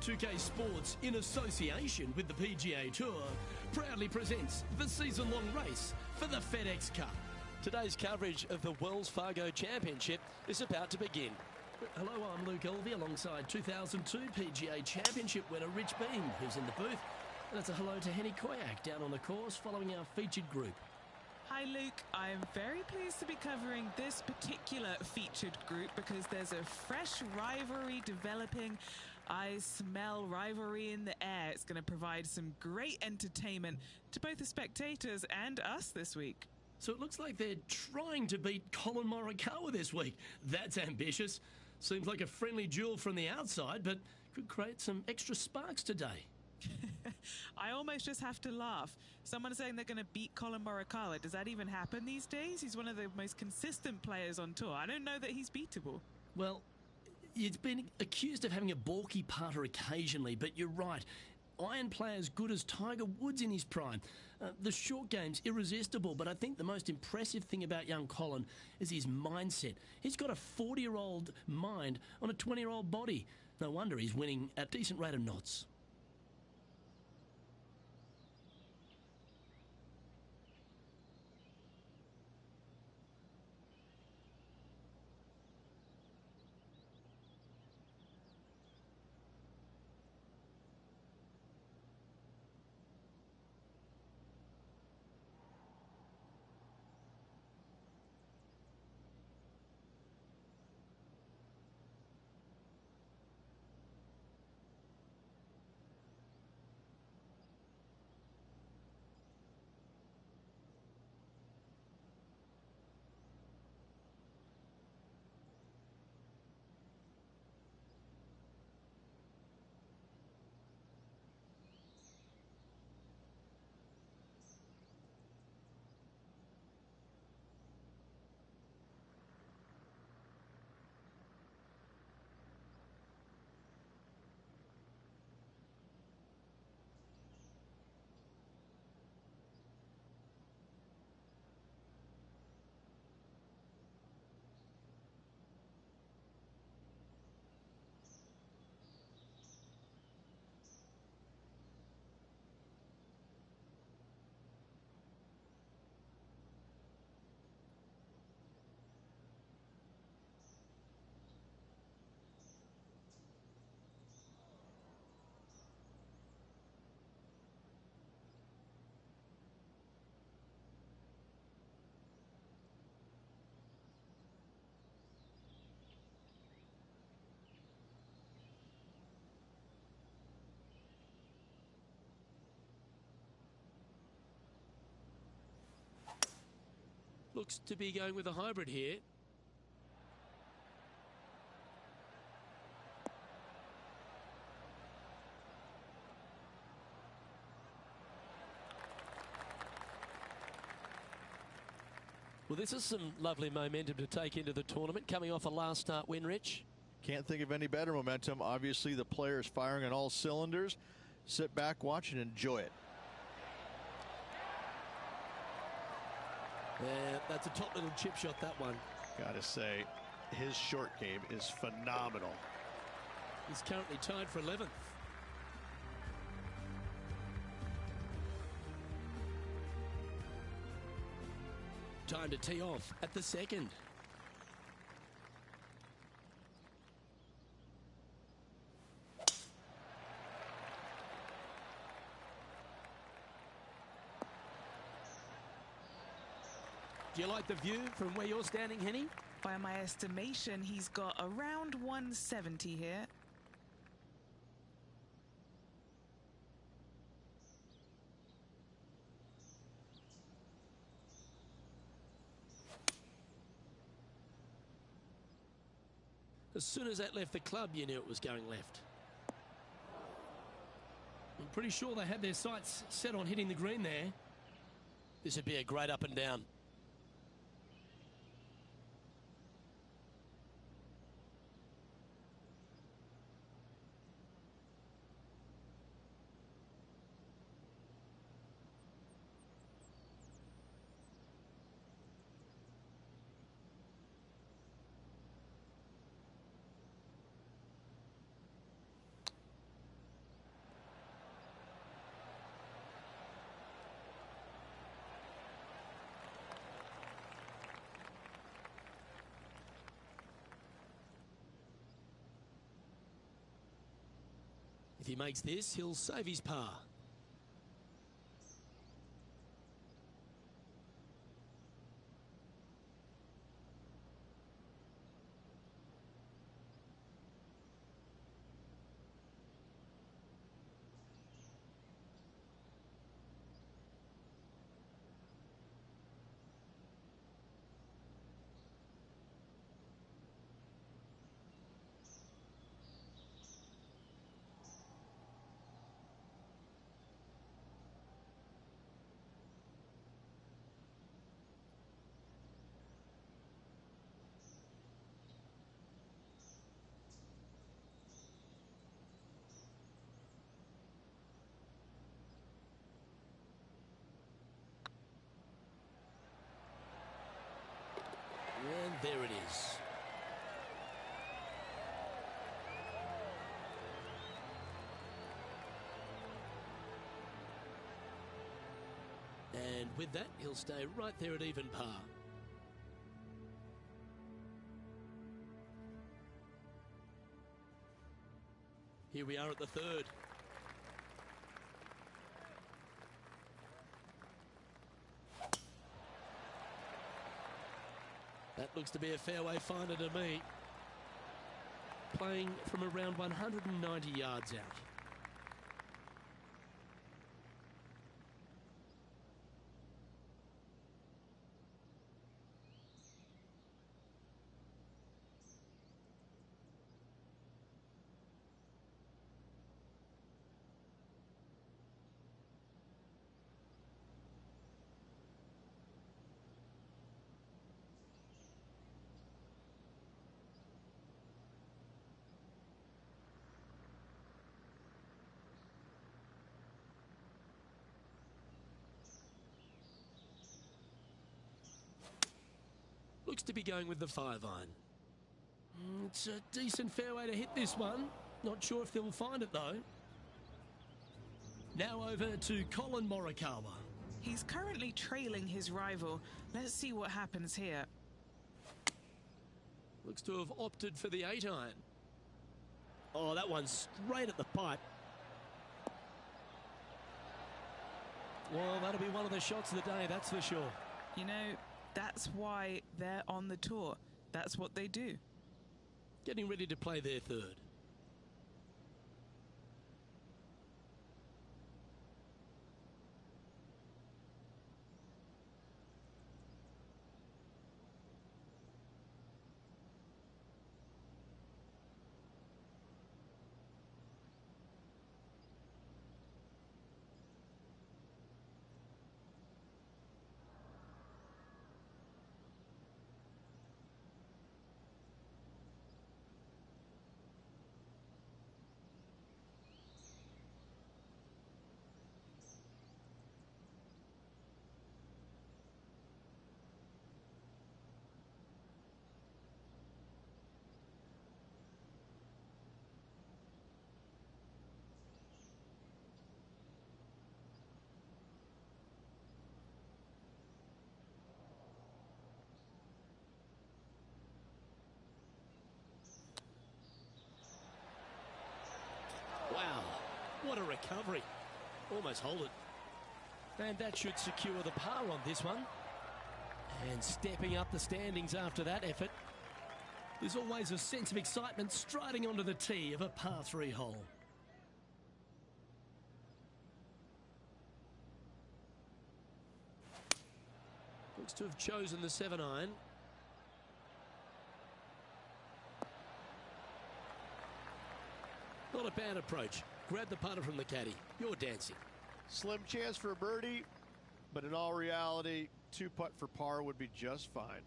2K Sports, in association with the PGA Tour, proudly presents the season-long race for the FedEx Cup. Today's coverage of the Wells Fargo Championship is about to begin. Hello, I'm Luke Elvey alongside 2002 PGA Championship winner Rich Beam, who's in the booth. And it's a hello to Henny Koyak down on the course following our featured group. Hi Luke, I am very pleased to be covering this particular featured group because there's a fresh rivalry developing. I smell rivalry in the air. It's going to provide some great entertainment to both the spectators and us this week. So it looks like they're trying to beat Colin Morikawa this week. That's ambitious. Seems like a friendly duel from the outside, but could create some extra sparks today. I almost just have to laugh. Someone saying they're going to beat Colin Morikawa. Does that even happen these days? He's one of the most consistent players on tour. I don't know that he's beatable. Well, he's been accused of having a balky putter occasionally, but you're right. Iron play as good as Tiger Woods in his prime. The short game's irresistible, but I think the most impressive thing about young Colin is his mindset. He's got a 40-year-old mind on a 20-year-old body. No wonder he's winning at a decent rate of knots. Looks to be going with a hybrid here. Well, this is some lovely momentum to take into the tournament, coming off a last start win, Rich. Can't think of any better momentum. Obviously, the players firing on all cylinders. Sit back, watch, and enjoy it. Yeah, that's a top little chip shot, that one. Gotta say, his short game is phenomenal. He's currently tied for 11th. Time to tee off at the second. Do you like the view from where you're standing, Henny? By my estimation, he's got around 170 here. As soon as that left the club, you knew it was going left. I'm pretty sure they had their sights set on hitting the green there. This would be a great up and down. If he makes this, he'll save his par. And there it is. And with that, he'll stay right there at even par. Here we are at the third. That looks to be a fairway finder to me. Playing from around 190 yards out. Looks to be going with the 5-iron. It's a decent fairway to hit this one. Not sure if they'll find it though. Now over to Colin Morikawa. He's currently trailing his rival. Let's see what happens here. Looks to have opted for the 8-iron. Oh, that one's straight at the pipe. Well, that'll be one of the shots of the day, that's for sure. You know, that's why they're on the tour. That's what they do. Getting ready to play their third. Wow, what a recovery. Almost hold it. And that should secure the par on this one. And stepping up the standings after that effort. There's always a sense of excitement striding onto the tee of a par 3 hole. Looks to have chosen the 7-iron. Not a bad approach. Grab the putter from the caddy. You're dancing. Slim chance for a birdie, but in all reality, 2-putt for par would be just fine.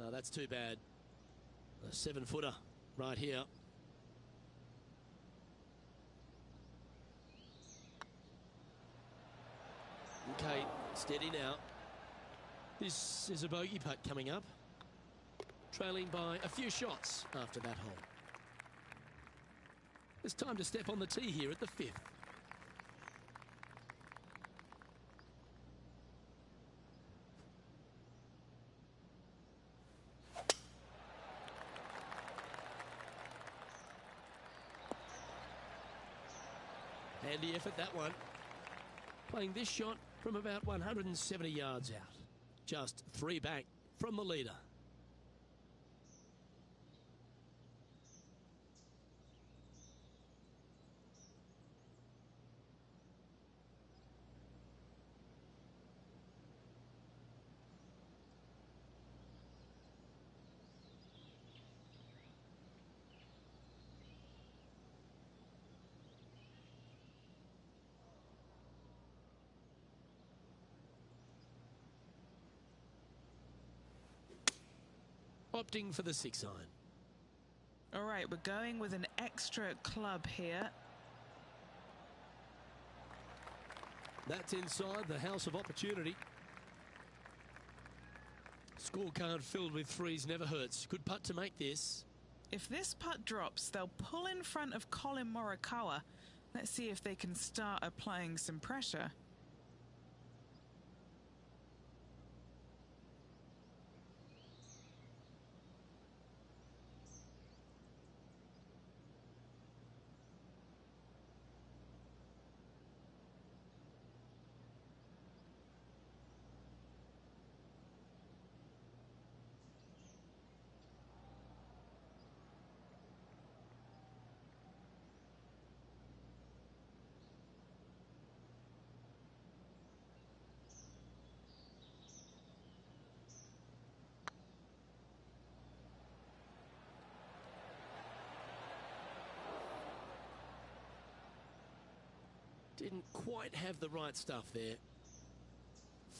Oh, that's too bad. A 7-footer right here. Okay, steady now. This is a bogey putt coming up. trailing by a few shots after that hole. It's time to step on the tee here at the 5th. Handy effort, that one. Playing this shot from about 170 yards out. Just 3 back from the leader. Opting for the 6-iron. All right, we're going with an extra club here. That's inside the house of opportunity. Scorecard filled with threes never hurts. Good putt to make this. If this putt drops, they'll pull in front of Colin Morikawa. Let's see if they can start applying some pressure. Didn't quite have the right stuff there.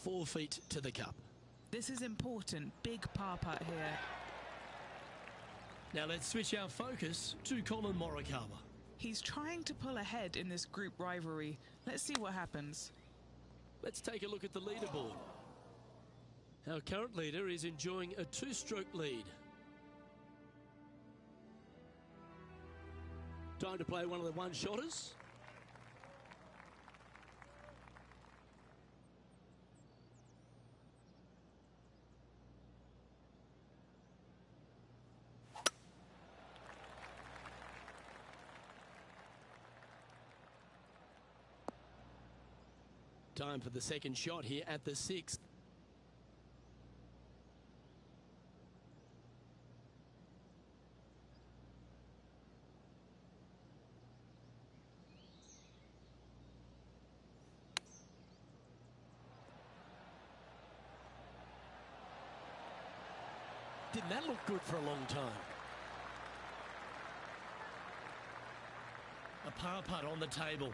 4 feet to the cup. This is important. Big par putt here. Now let's switch our focus to Colin Morikawa. He's trying to pull ahead in this group rivalry. Let's see what happens. Let's take a look at the leaderboard. Our current leader is enjoying a 2-stroke lead. Time to play one of the one-shotters. Time for the second shot here at the 6th. Didn't that look good for a long time? A par putt on the table.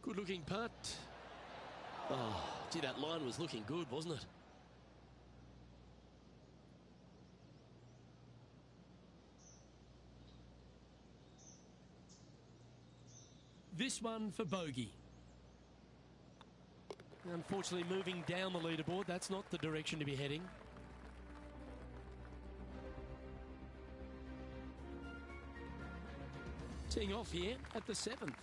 Good looking putt. Oh, gee, that line was looking good, wasn't it? This one for bogey. Unfortunately, moving down the leaderboard, that's not the direction to be heading. Teeing off here at the 7th.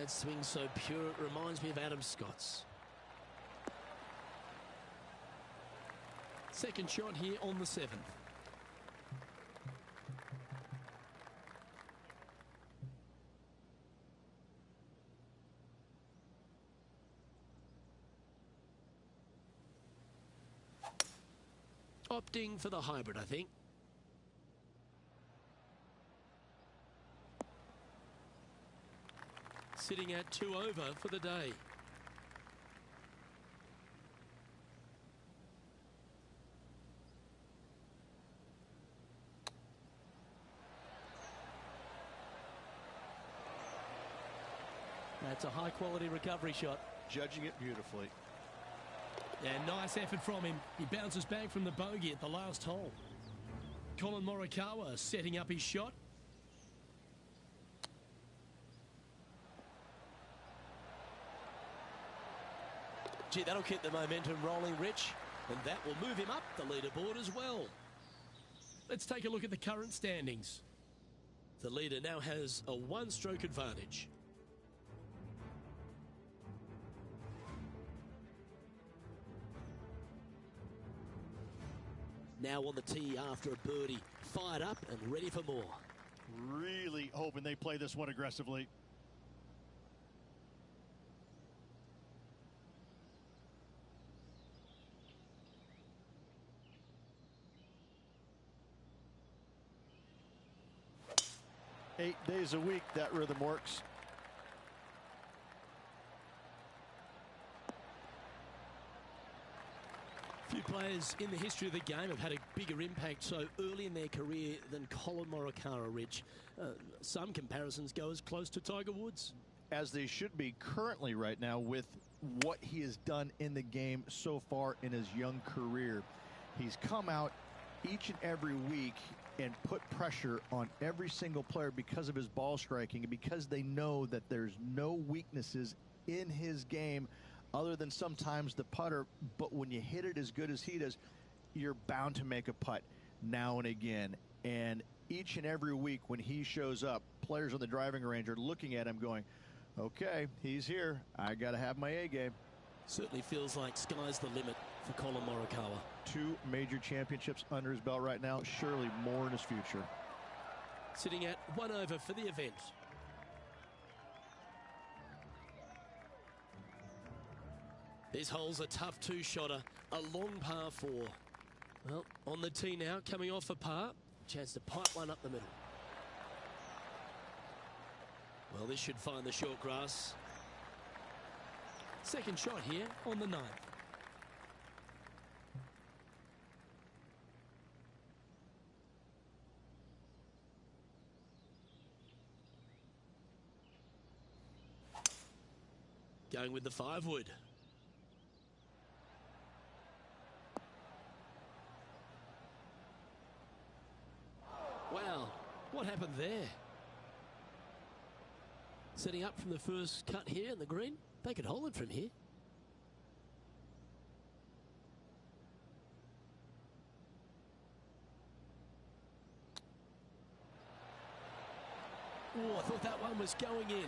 That swing so pure, it reminds me of Adam Scott's. Second shot here on the 7th. Opting for the hybrid, I think. Sitting at 2 over for the day. That's a high-quality recovery shot. Judging it beautifully. Yeah, nice effort from him. He bounces back from the bogey at the last hole. Colin Morikawa setting up his shot. Gee, that'll keep the momentum rolling, Rich, and that will move him up the leaderboard as well. Let's take a look at the current standings. The leader now has a 1-stroke advantage. Now on the tee after a birdie, fired up and ready for more. Really hoping they play this one aggressively. Eight days a week, that rhythm works. Few players in the history of the game have had a bigger impact so early in their career than Colin Morikawa, Rich. Some comparisons go as close to Tiger Woods. As they should be currently right now with what he has done in the game so far in his young career. He's come out each and every week and put pressure on every single player because of his ball striking and because they know that there's no weaknesses in his game other than sometimes the putter. But when you hit it as good as he does, you're bound to make a putt now and again. And each and every week when he shows up, players on the driving range are looking at him going, okay, he's here. I got to have my A game. Certainly feels like sky's the limit for Colin Morikawa. 2 major championships under his belt right now. Surely more in his future. Sitting at 1 over for the event. This hole's a tough 2-shotter, a long par 4. Well, on the tee now, coming off a par. Chance to pipe one up the middle. Well, this should find the short grass. Second shot here on the 9th. Going with the 5-wood. Wow, what happened there? Setting up from the first cut here in the green. They could hold it from here. Oh, I thought that one was going in.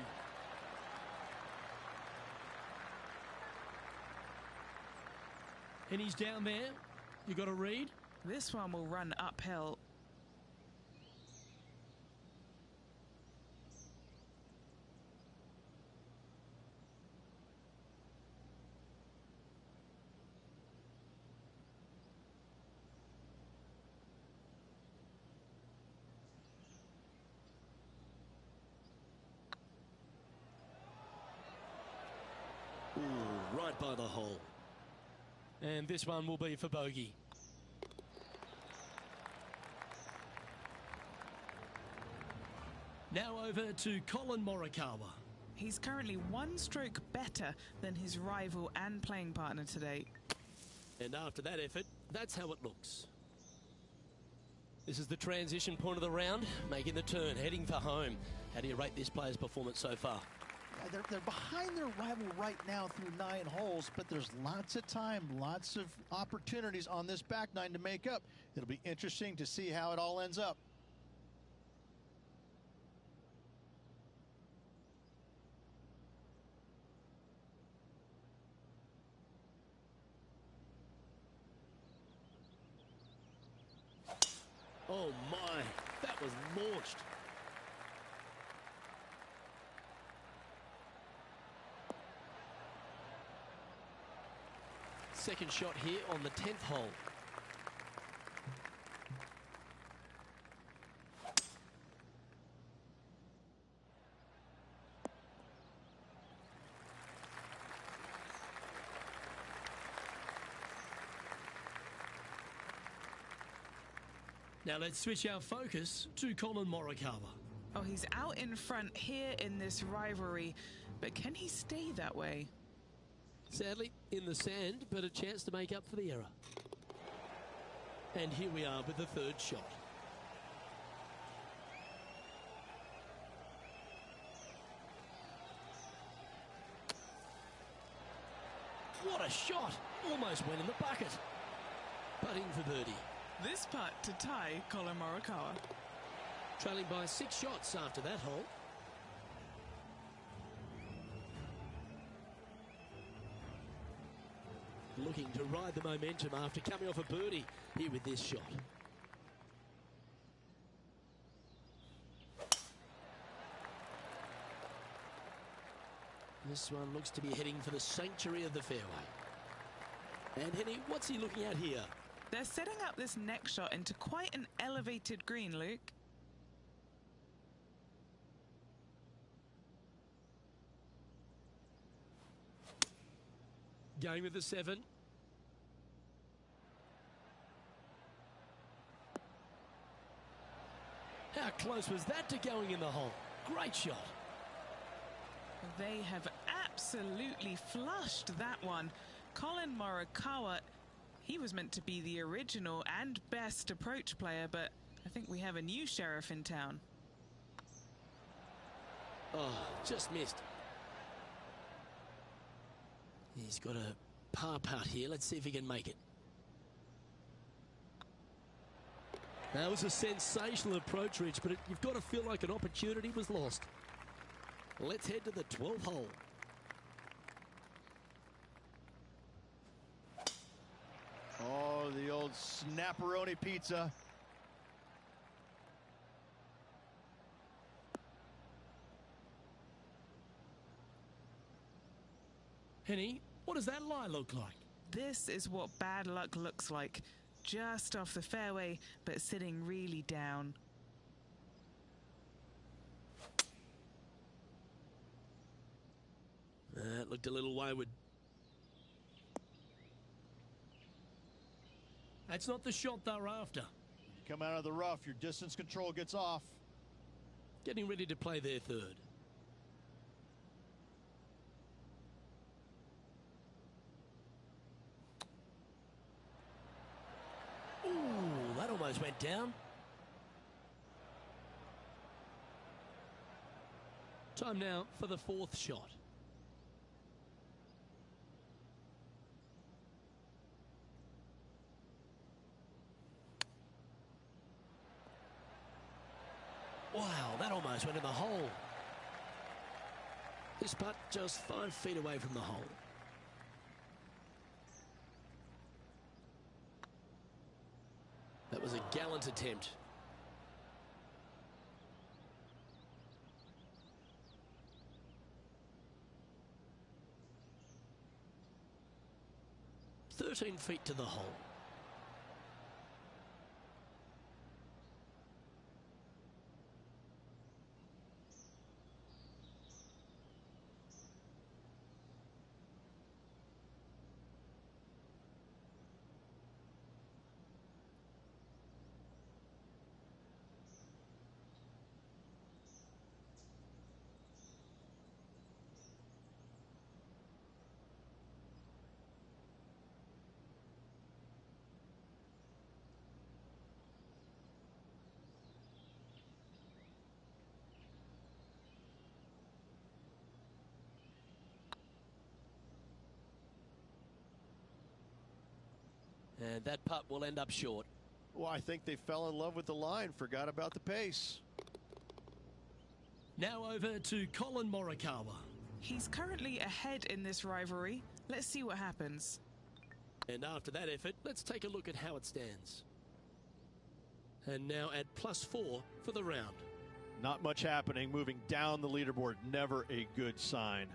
And he's down there. You got to read. This one will run uphill. Ooh, right by the hole. And this one will be for bogey. Now over to Colin Morikawa. He's currently 1 stroke better than his rival and playing partner today. And after that effort, that's how it looks. This is the transition point of the round, making the turn, heading for home. How do you rate this player's performance so far? They're behind their rival right now through 9 holes, but there's lots of time, lots of opportunities on this back 9 to make up. It'll be interesting to see how it all ends up. Oh my, that was launched. Second shot here on the 10th hole. Now let's switch our focus to Colin Morikawa. Oh, he's out in front here in this rivalry, but can he stay that way? Sadly, in the sand, but a chance to make up for the error. And here we are with the third shot. What a shot! Almost went in the bucket. Putting for birdie. This putt to tie Colin Morikawa. Trailing by 6 shots after that hole. Looking to ride the momentum after coming off a birdie here with this shot. This one looks to be heading for the sanctuary of the fairway. And Henny, what's he looking at here? They're setting up this next shot into quite an elevated green, Luke. Going with the 7. How close was that to going in the hole? Great shot. They have absolutely flushed that one. Colin Morikawa, he was meant to be the original and best approach player, but I think we have a new sheriff in town. Oh, just missed. He's got a par putt here. Let's see if he can make it. That was a sensational approach, Rich, but you've got to feel like an opportunity was lost. Let's head to the 12th hole. Oh, the old snapperoni pizza. Henny, what does that lie look like? This is what bad luck looks like. Just off the fairway, but sitting really down. That looked a little wayward. That's not the shot they're after. You come out of the rough, your distance control gets off. Getting ready to play their third. Ooh, that almost went down. Time now for the 4th shot. Wow, that almost went in the hole. This putt just 5 feet away from the hole. That was a gallant attempt. "13 feet to the hole." And that putt will end up short. Well, I think they fell in love with the line, forgot about the pace. Now over to Colin Morikawa. He's currently ahead in this rivalry. Let's see what happens. And after that effort, let's take a look at how it stands. And now at +4 for the round. Not much happening. Moving down the leaderboard, never a good sign.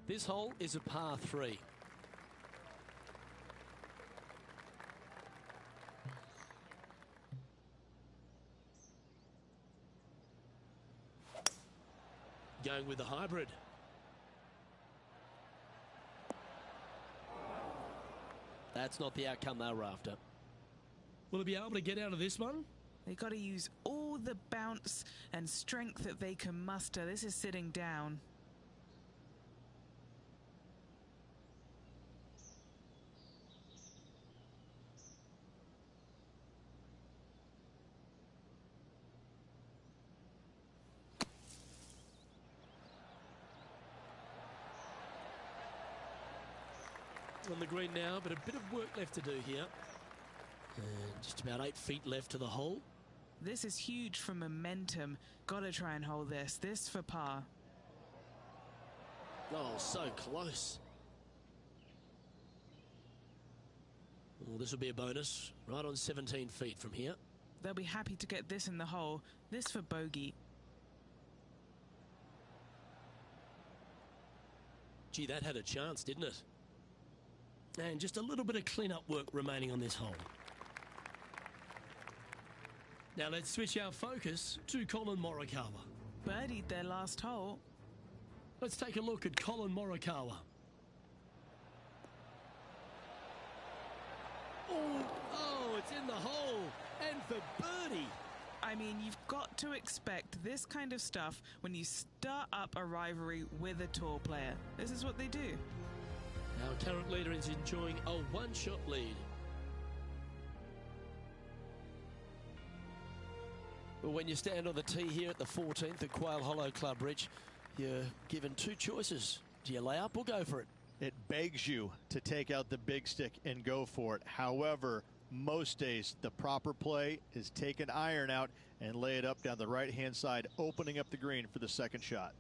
This hole is a par 3. Going with the hybrid. That's not the outcome they were after. Will he be able to get out of this one? They got to use all the bounce and strength that they can muster. This is sitting down. On the green now, but a bit of work left to do here. And just about 8 feet left to the hole. This is huge for momentum. Got to try and hold this. This for par. Oh, so close. Well, this will be a bonus. Right on 17 feet from here. They'll be happy to get this in the hole. This for bogey. Gee, that had a chance, didn't it? And just a little bit of clean-up work remaining on this hole. Now let's switch our focus to Colin Morikawa. Birdied their last hole. Let's take a look at Colin Morikawa. Oh, it's in the hole. And for birdie. I mean, you've got to expect this kind of stuff when you start up a rivalry with a tour player. This is what they do. Our current leader is enjoying a one-shot lead. Well, when you stand on the tee here at the 14th at Quail Hollow Club, Rich, you're given 2 choices. Do you lay up or go for it? It begs you to take out the big stick and go for it. However, most days the proper play is take an iron out and lay it up down the right-hand side, opening up the green for the second shot.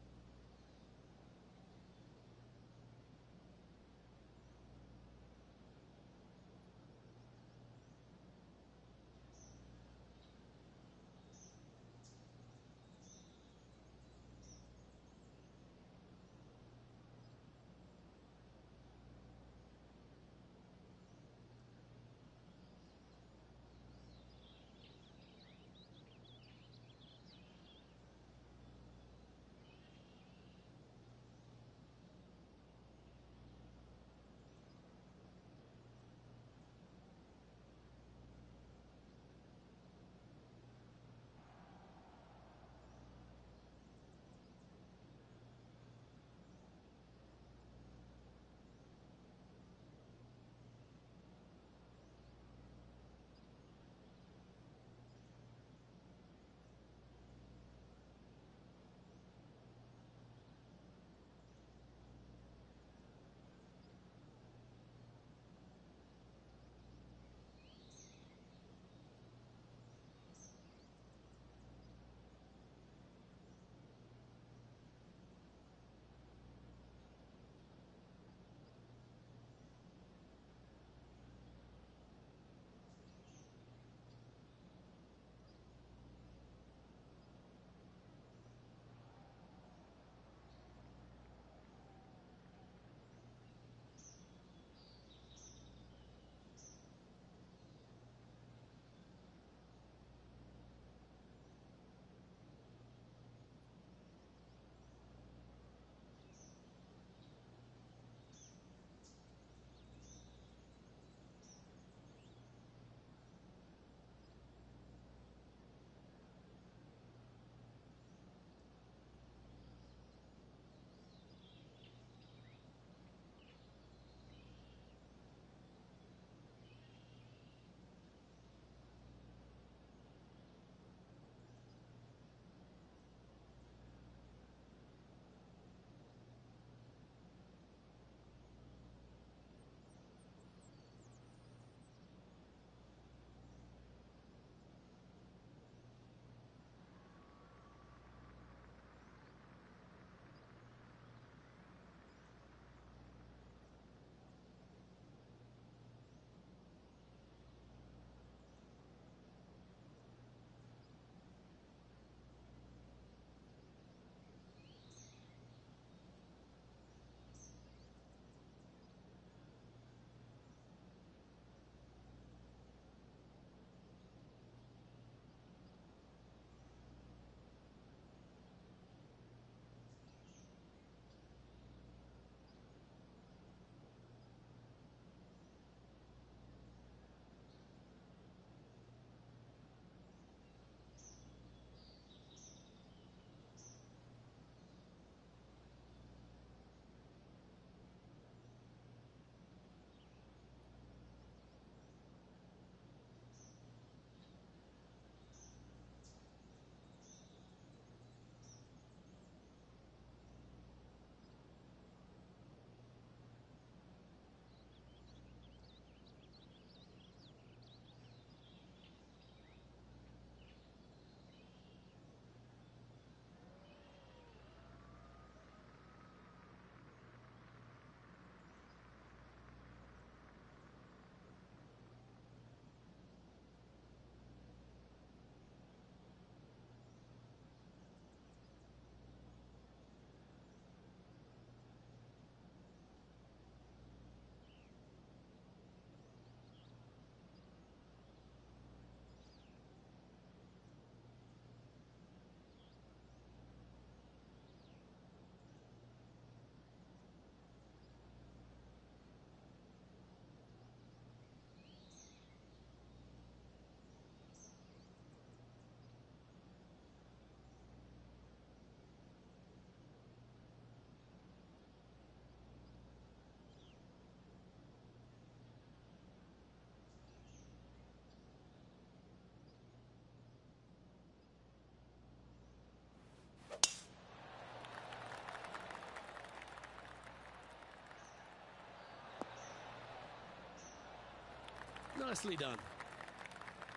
Nicely done.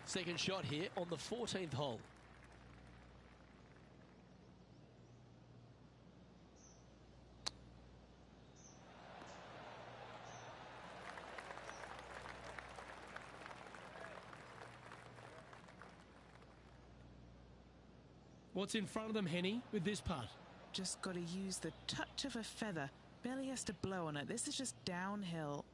Second shot here on the 14th hole. What's in front of them, Henny, with this putt? Just got to use the touch of a feather. Barely has to blow on it. This is just downhill.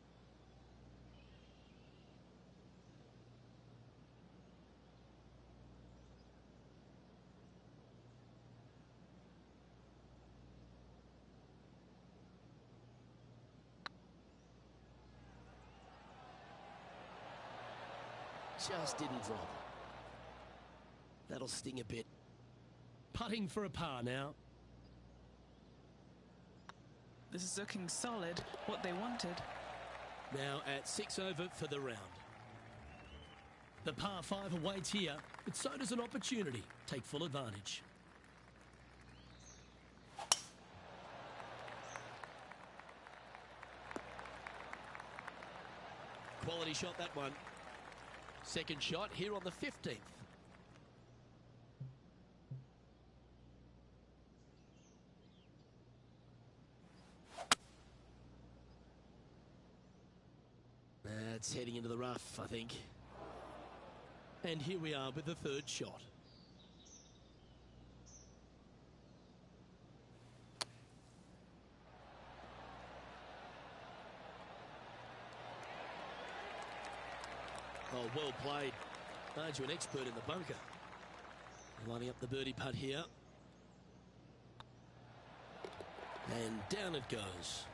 Just didn't drop. That'll sting a bit. Putting for a par now. This is looking solid, what they wanted. Now at 6 over for the round. The par 5 awaits here, but so does an opportunity. Take full advantage. Quality shot, that one. Second shot here on the 15th. That's heading into the rough, I think. And here we are with the third shot. Oh, well played. Aren't you an expert in the bunker? Lining up the birdie putt here. And down it goes.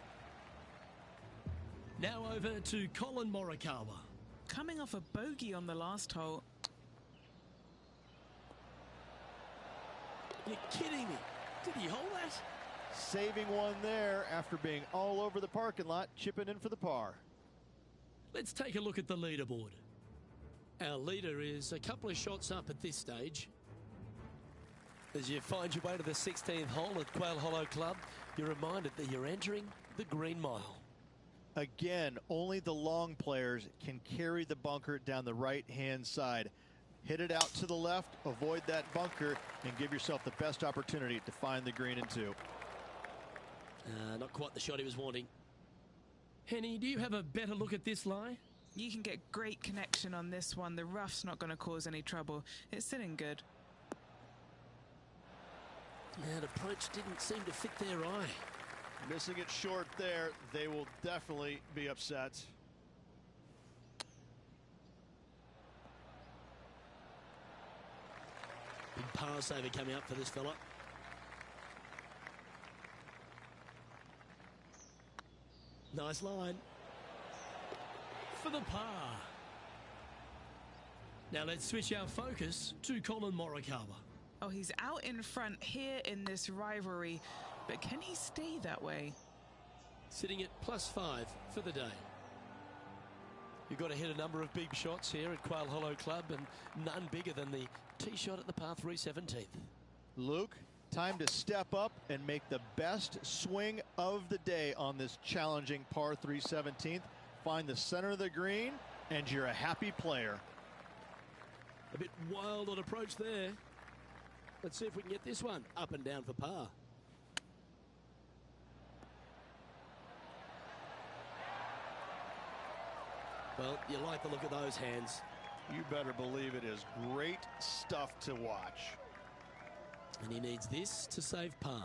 Now over to Colin Morikawa. Coming off a bogey on the last hole. You're kidding me. Did he hold that? Saving one there after being all over the parking lot, chipping in for the par. Let's take a look at the leaderboard. Our leader is a couple of shots up at this stage. As you find your way to the 16th hole at Quail Hollow Club, you're reminded that you're entering the Green Mile. Again, only the long players can carry the bunker down the right-hand side. Hit it out to the left, avoid that bunker, and give yourself the best opportunity to find the green in two. Not quite the shot he was wanting. Henny, do you have a better look at this lie? You can get great connection on this one. The rough's not going to cause any trouble. It's sitting good. That approach didn't seem to fit their eye. Missing it short there, they will definitely be upset. Big par saver coming up for this fella. Nice line. For the par. Now let's switch our focus to Colin Morikawa. Oh, he's out in front here in this rivalry, but can he stay that way? Sitting at +5 for the day. You've got to hit a number of big shots here at Quail Hollow Club, and none bigger than the tee shot at the par 3 17th. Luke, time to step up and make the best swing of the day on this challenging par 3 17th. Find the center of the green, and you're a happy player. A bit wild on approach there. Let's see if we can get this one up and down for par. Well, you like the look of those hands. You better believe it is great stuff to watch. And he needs this to save par.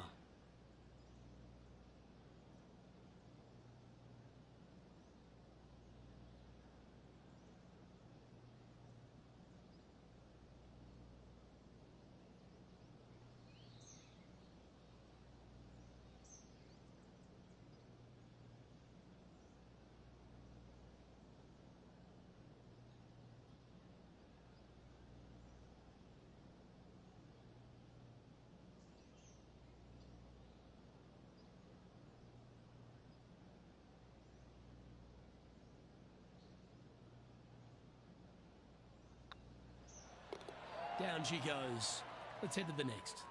Down she goes. Let's head to the next.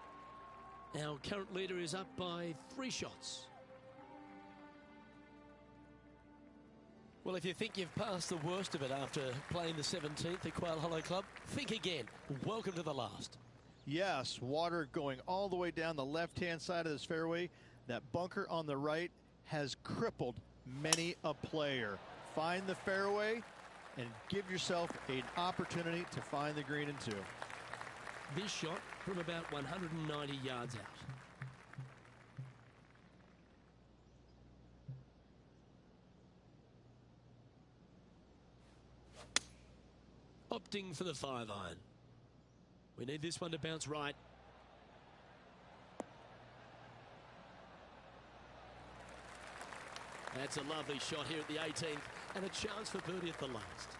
Our current leader is up by 3 shots. Well, if you think you've passed the worst of it after playing the 17th at Quail Hollow Club, think again. Welcome to the last. Yes, water going all the way down the left-hand side of this fairway. That bunker on the right has crippled many a player. Find the fairway and give yourself an opportunity to find the green in two. This shot from about 190 yards out. Opting for the 5-iron. We need this one to bounce right. That's a lovely shot here at the 18th, and a chance for birdie at the last.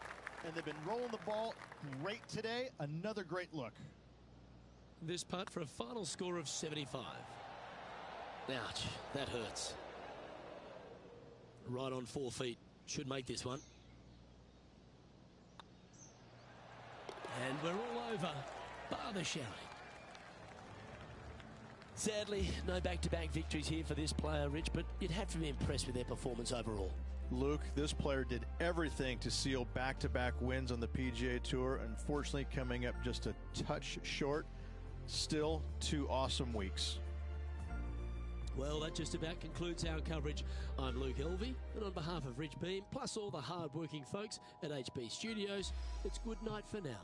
And they've been rolling the ball great today. Another great look. This putt for a final score of 75. Ouch, that hurts. Right on 4 feet. Should make this one. And we're all over. Bar the shouting. Sadly, no back-to-back victories here for this player, Rich, but you'd have to be impressed with their performance overall. Luke, this player did everything to seal back-to-back wins on the PGA Tour. Unfortunately, coming up just a touch short. Still 2 awesome weeks. Well, that just about concludes our coverage. I'm Luke Elvey, and on behalf of Rich Beam, plus all the hard-working folks at HB Studios, it's good night for now.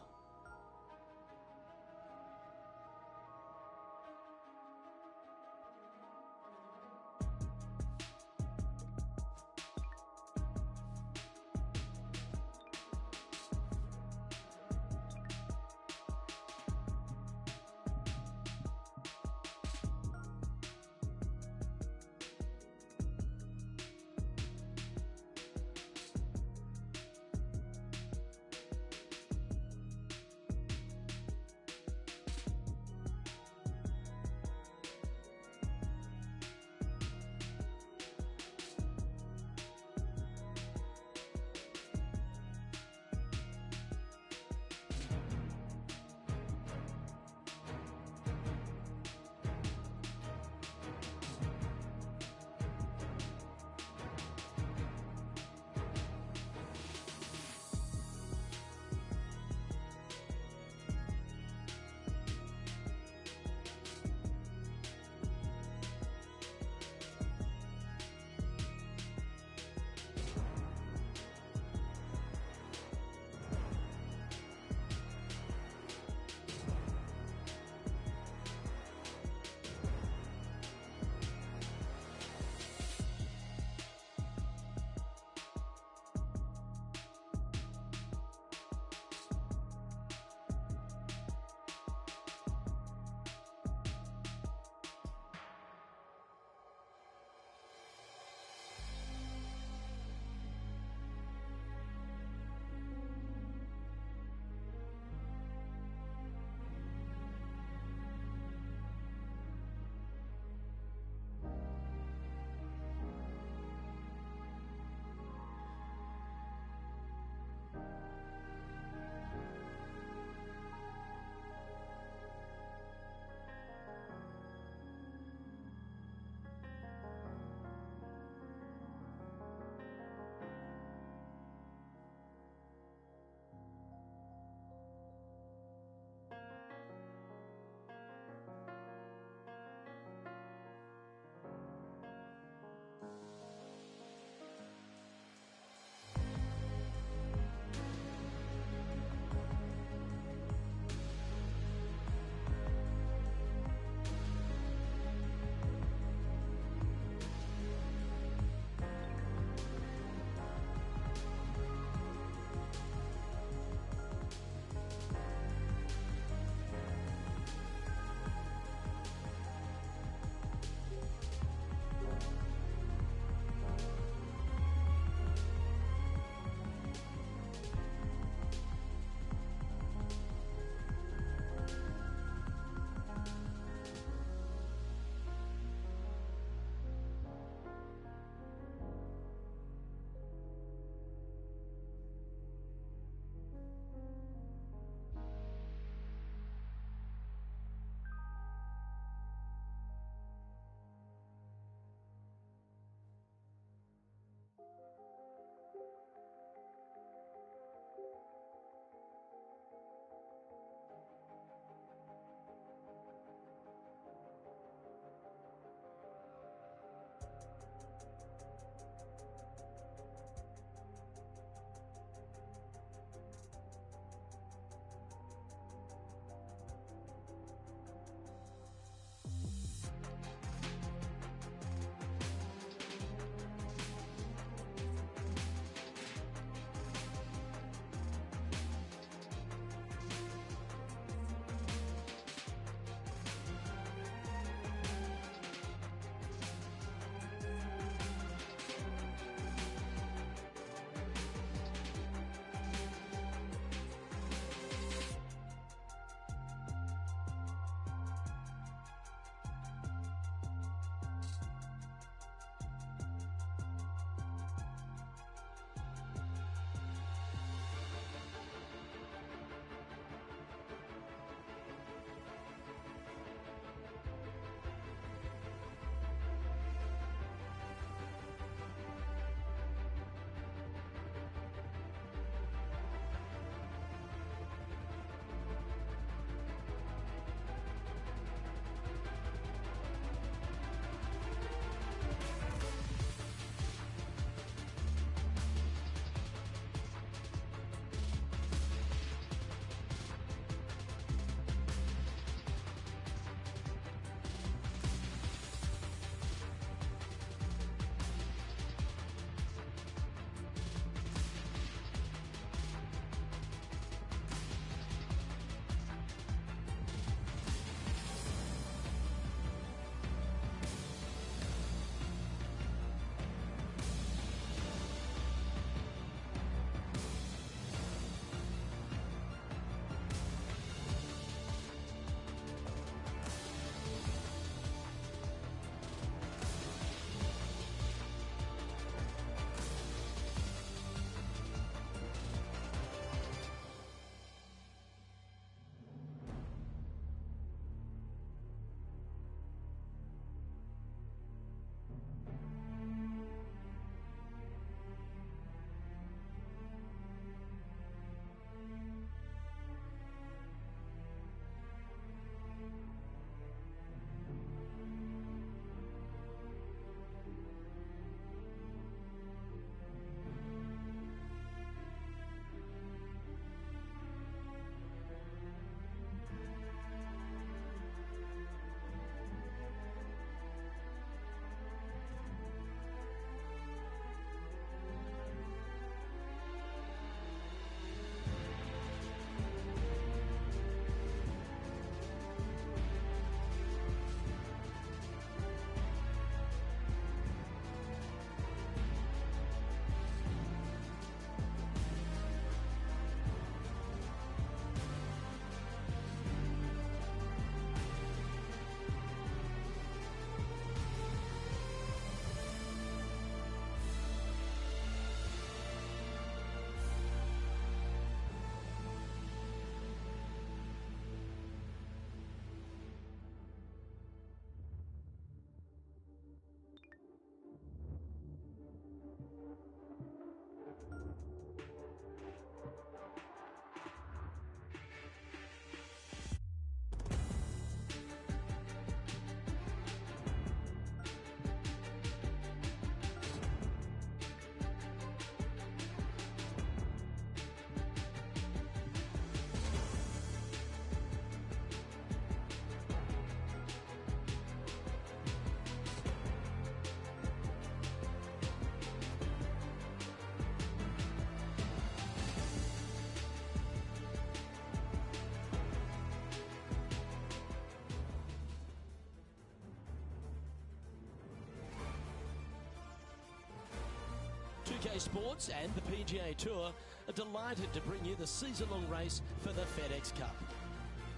2K Sports and the PGA Tour are delighted to bring you the season-long race for the FedEx Cup.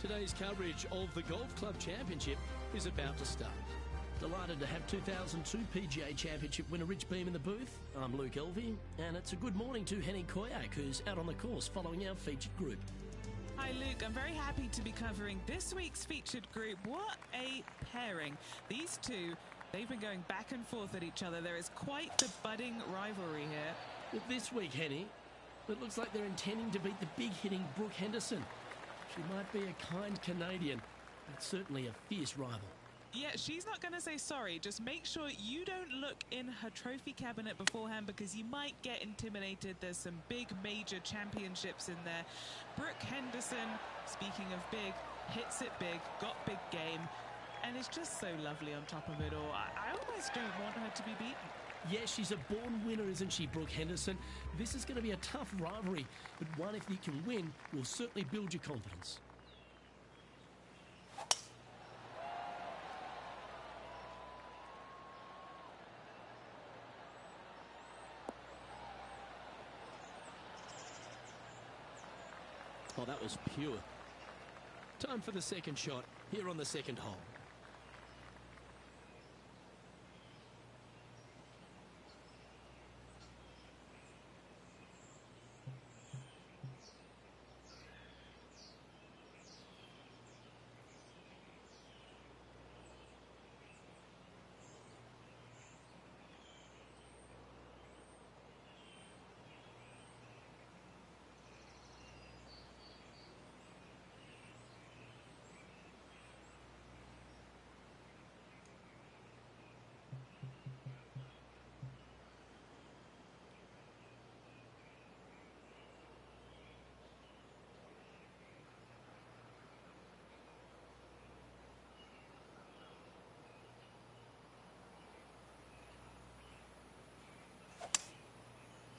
Today's coverage of the Golf Club Championship is about to start. Delighted to have 2002 PGA Championship winner Rich Beem in the booth. I'm Luke Elvey, and it's a good morning to Henny Koyak, who's out on the course following our featured group. Hi Luke, I'm very happy to be covering this week's featured group. What a pairing. These two, they've been going back and forth at each other. There is quite the budding rivalry here. But this week, Henny, it looks like they're intending to beat the big-hitting Brooke Henderson. She might be a kind Canadian, but certainly a fierce rival. Yeah, she's not going to say sorry. Just make sure you don't look in her trophy cabinet beforehand because you might get intimidated. There's some big major championships in there. Brooke Henderson, speaking of big, hits it big, got big game, and it's just so lovely on top of it all. I almost don't want her to be beaten. Yeah, she's a born winner, isn't she, Brooke Henderson? This is going to be a tough rivalry, but one if you can win will certainly build your confidence. Oh, that was pure. Time for the second shot here on the second hole.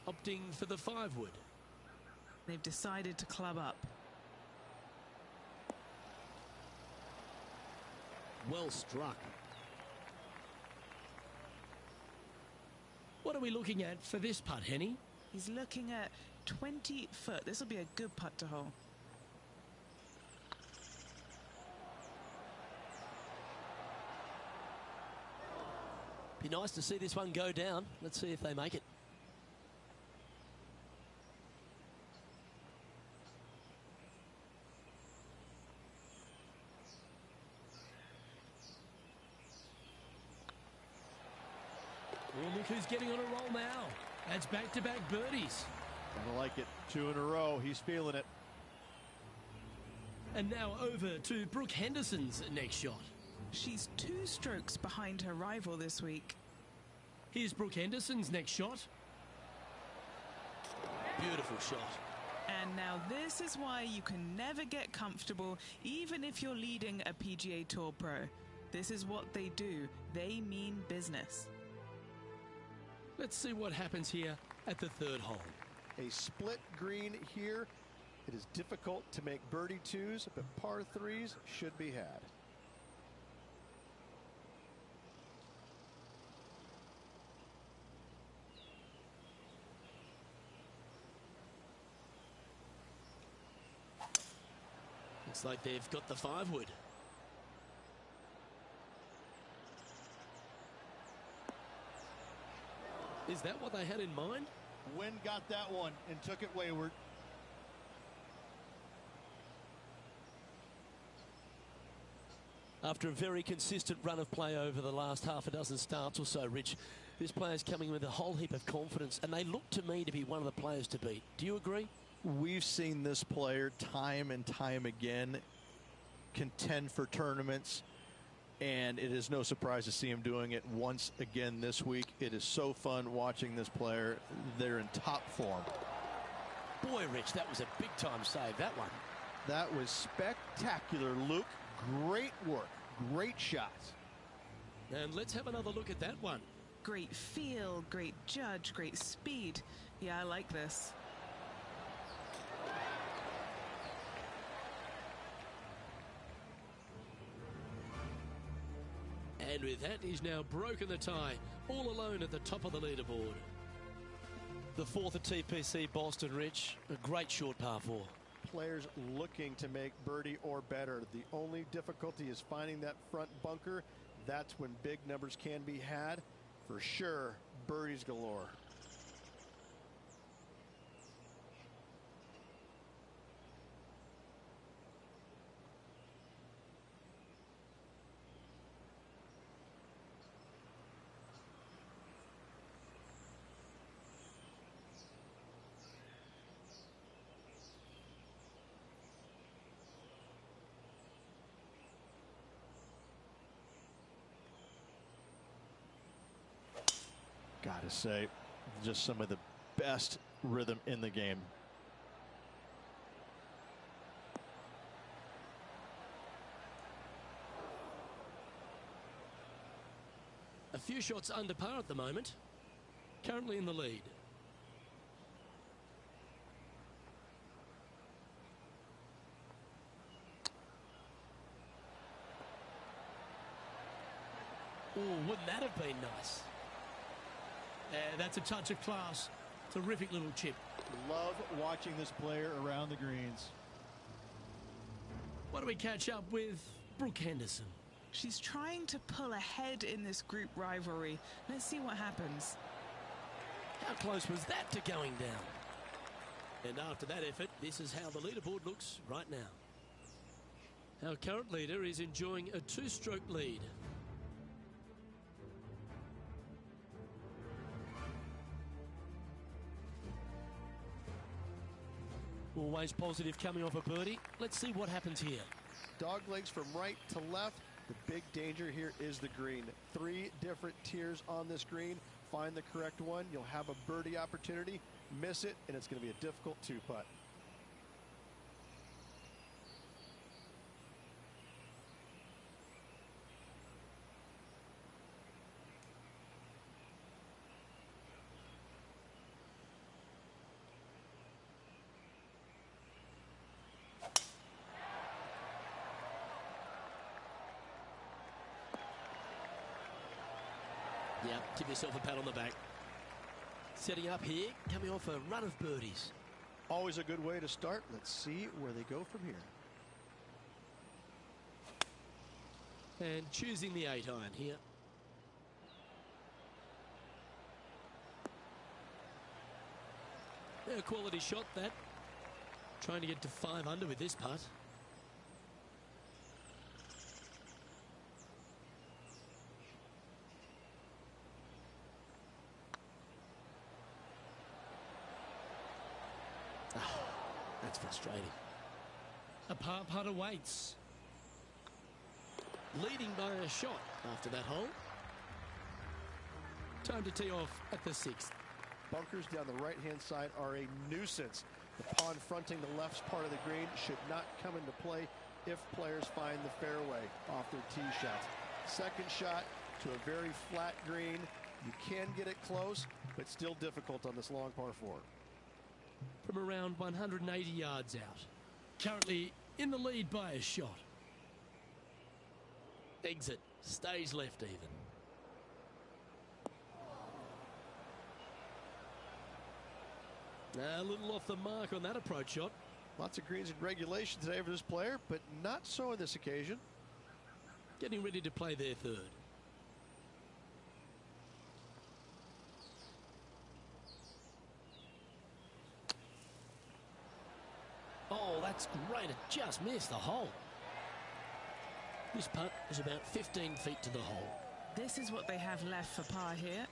Opting for the 5-wood. They've decided to club up. Well struck. What are we looking at for this putt, Henny? He's looking at 20 foot. This will be a good putt to hole. Be nice to see this one go down. Let's see if they make it. Well, look who's getting on a roll now. That's back-to-back birdies. I like it. 2 in a row. He's feeling it. And now over to Brooke Henderson's next shot. She's 2 strokes behind her rival this week. Here's Brooke Henderson's next shot. Beautiful shot. And now this is why you can never get comfortable, even if you're leading a PGA Tour pro. This is what they do. They mean business. Let's see what happens here at the third hole. A split green here. It is difficult to make birdie 2s, but par 3s should be had. Looks like they've got the 5-wood. Is that what they had in mind? Wynn got that one and took it wayward. After a very consistent run of play over the last half a dozen starts or so, Rich, this player's coming with a whole heap of confidence, and they look to me to be one of the players to beat. Do you agree? We've seen this player time and time again contend for tournaments, and it is no surprise to see him doing it once again this week. It is so fun watching this player. They're in top form. Boy, Rich, that was a big-time save, that one. That was spectacular, Luke. Great work. Great shots. And let's have another look at that one. Great feel, great judge, great speed. Yeah, I like this. And with that, he's now broken the tie, all alone at the top of the leaderboard. The fourth at TPC Boston, Rich. A great short par 4. Players looking to make birdie or better. The only difficulty is finding that front bunker. That's when big numbers can be had. For sure, birdies galore. Gotta say, just some of the best rhythm in the game. A few shots under par at the moment. Currently in the lead. Oh, wouldn't that have been nice? Yeah, that's a touch of class. Terrific little chip. Love watching this player around the greens. Why don't we catch up with Brooke Henderson? She's trying to pull ahead in this group rivalry. Let's see what happens. How close was that to going down? And after that effort, this is how the leaderboard looks right now. Our current leader is enjoying a 2-stroke lead. Always positive coming off a birdie. Let's see what happens here. Dog legs from right to left. The big danger here is the green. 3 different tiers on this green. Find the correct one. You'll have a birdie opportunity. Miss it, and it's going to be a difficult 2-putt. Yeah, give yourself a pat on the back. Setting up here, coming off a run of birdies. Always a good way to start. Let's see where they go from here. And choosing the 8-iron here. A quality shot that. Trying to get to 5 under with this putt. That's frustrating. A par putt awaits. Leading by a shot after that hole. Time to tee off at the 6th. Bunkers down the right-hand side are a nuisance. The pond fronting the left part of the green should not come into play if players find the fairway off their tee shots. Second shot to a very flat green. You can get it close, but still difficult on this long par 4. From around 180 yards out. Currently in the lead by a shot. Exit. Stays left even. A little off the mark on that approach shot. Lots of greens in regulation today for this player, but not so on this occasion. Getting ready to play their 3rd. Oh, that's great. It just missed the hole. This putt is about 15 feet to the hole. This is what they have left for par here.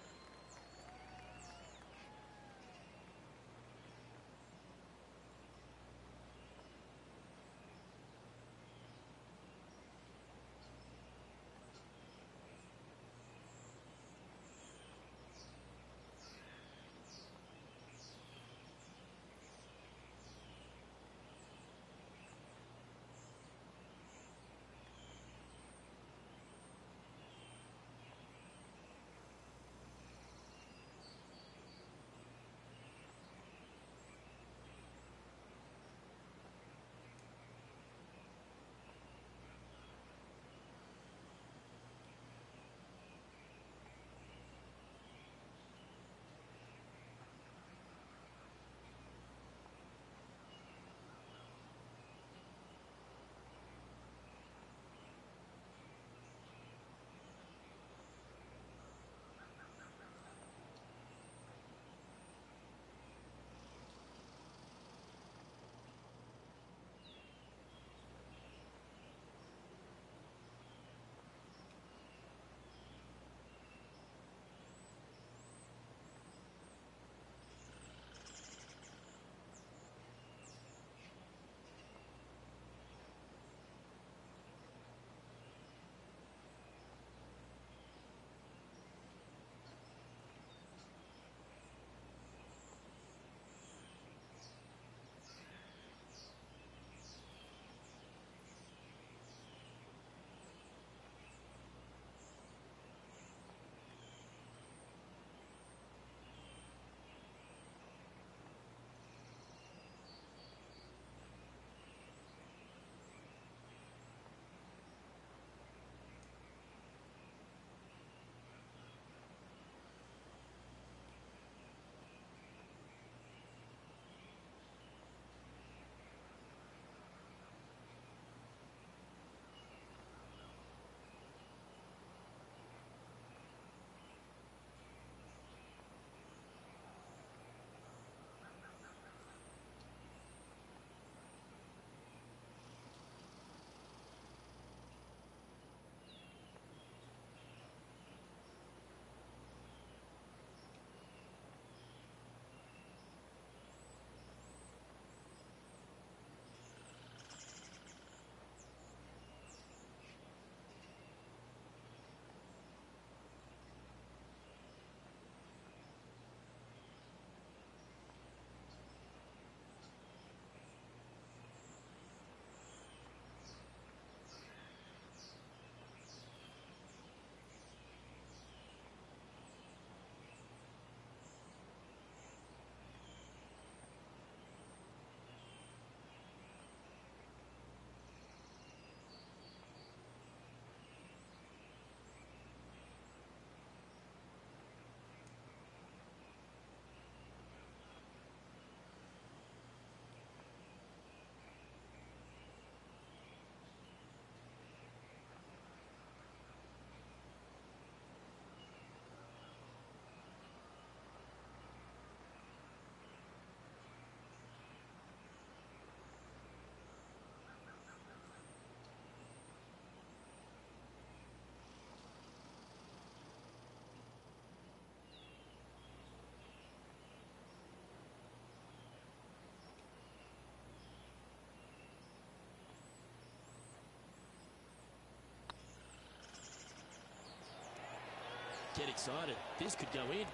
Get excited. This could go in.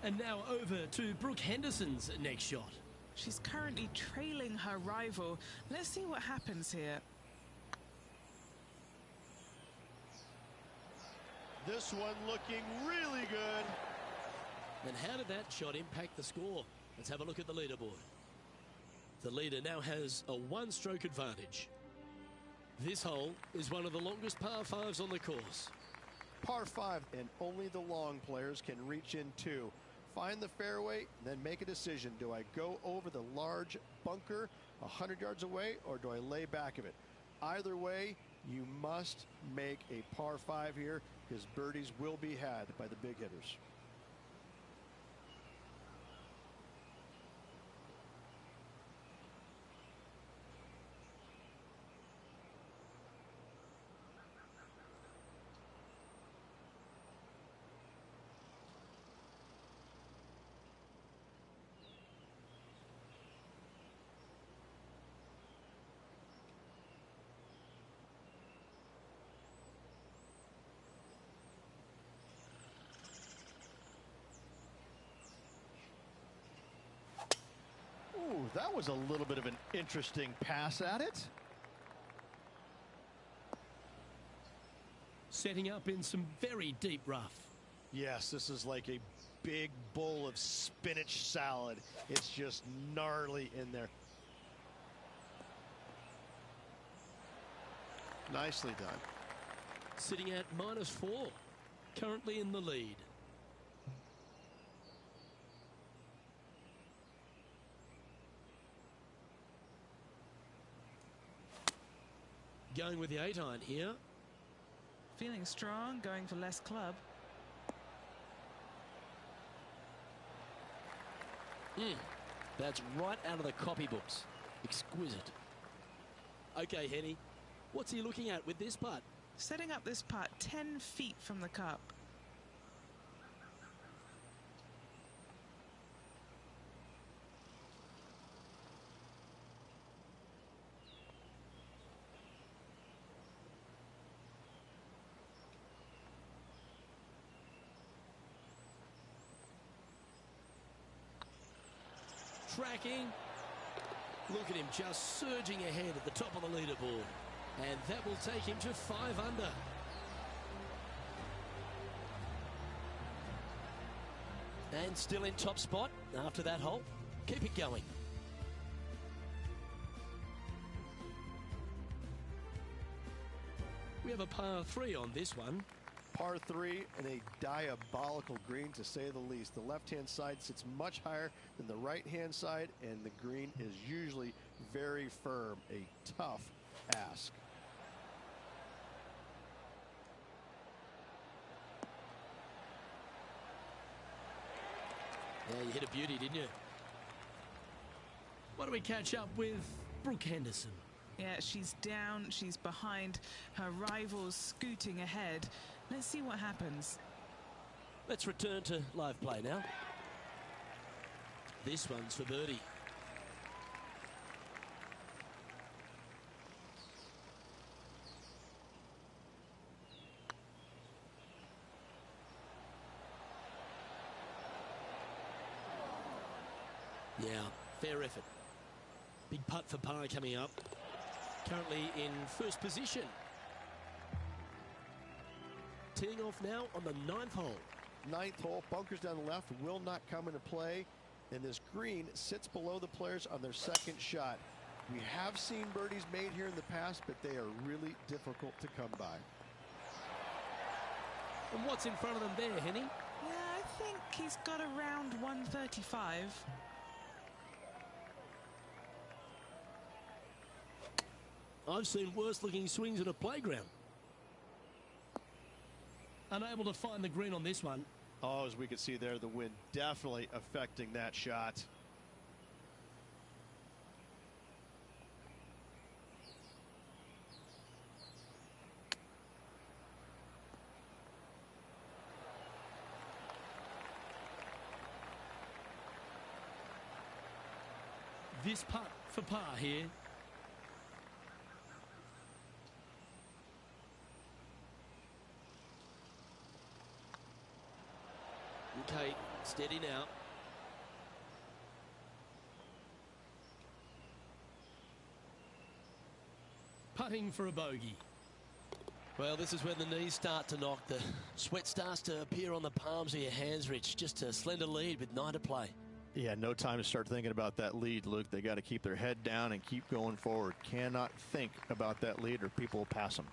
And now over to Brooke Henderson's next shot. She's currently trailing her rival. Let's see what happens here. This one looking really good. And how did that shot impact the score? Let's have a look at the leaderboard. The leader now has a one-stroke advantage. This hole is one of the longest par fives on the course. Par 5, and only the long players can reach in two. Find the fairway, then make a decision. Do I go over the large bunker 100 yards away, or do I lay back of it? Either way, you must make a par 5 here, because birdies will be had by the big hitters. Ooh, that was a little bit of an interesting pass at it. Setting up in some very deep rough. Yes, this is like a big bowl of spinach salad. It's just gnarly in there. Nicely done. Sitting at -4. Currently in the lead. Going with the 8-iron here. Feeling strong, going for less club. That's right out of the copybooks. Exquisite. Okay, Henny. What's he looking at with this putt? Setting up this putt 10 feet from the cup. Tracking. Look at him just surging ahead at the top of the leaderboard. And that will take him to 5 under. And still in top spot after that hole. Keep it going. We have a par 3 on this one. Par 3 and a diabolical green, to say the least. The left-hand side sits much higher than the right-hand side, and the green is usually very firm. A tough ask. Yeah, you hit a beauty, didn't you? Why don't we catch up with Brooke Henderson? Yeah, she's down, she's behind, her rival's scooting ahead. Let's see what happens. Let's return to live play now. This one's for birdie. Yeah, fair effort. Big putt for par coming up. Currently in first position. Teeing off now on the 9th hole. 9th hole, bunkers down the left will not come into play, and this green sits below the players on their second shot. We have seen birdies made here in the past, but they are really difficult to come by. And what's in front of them there, Henny? Yeah, I think he's got around 135. I've seen worse looking swings at a playground. Unable to find the green on this one. Oh, as we can see there, the wind definitely affecting that shot. This putt for par here. Steady now. Putting for a bogey. Well, this is when the knees start to knock. The sweat starts to appear on the palms of your hands, Rich. Just a slender lead with 9 to play. Yeah, no time to start thinking about that lead, Luke. They got to keep their head down and keep going forward. Cannot think about that lead or people will pass them.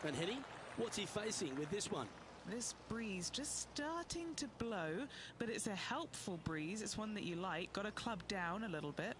And Henny, what's he facing with this one? This breeze just starting to blow, but it's a helpful breeze. It's one that you like. Got to club down a little bit.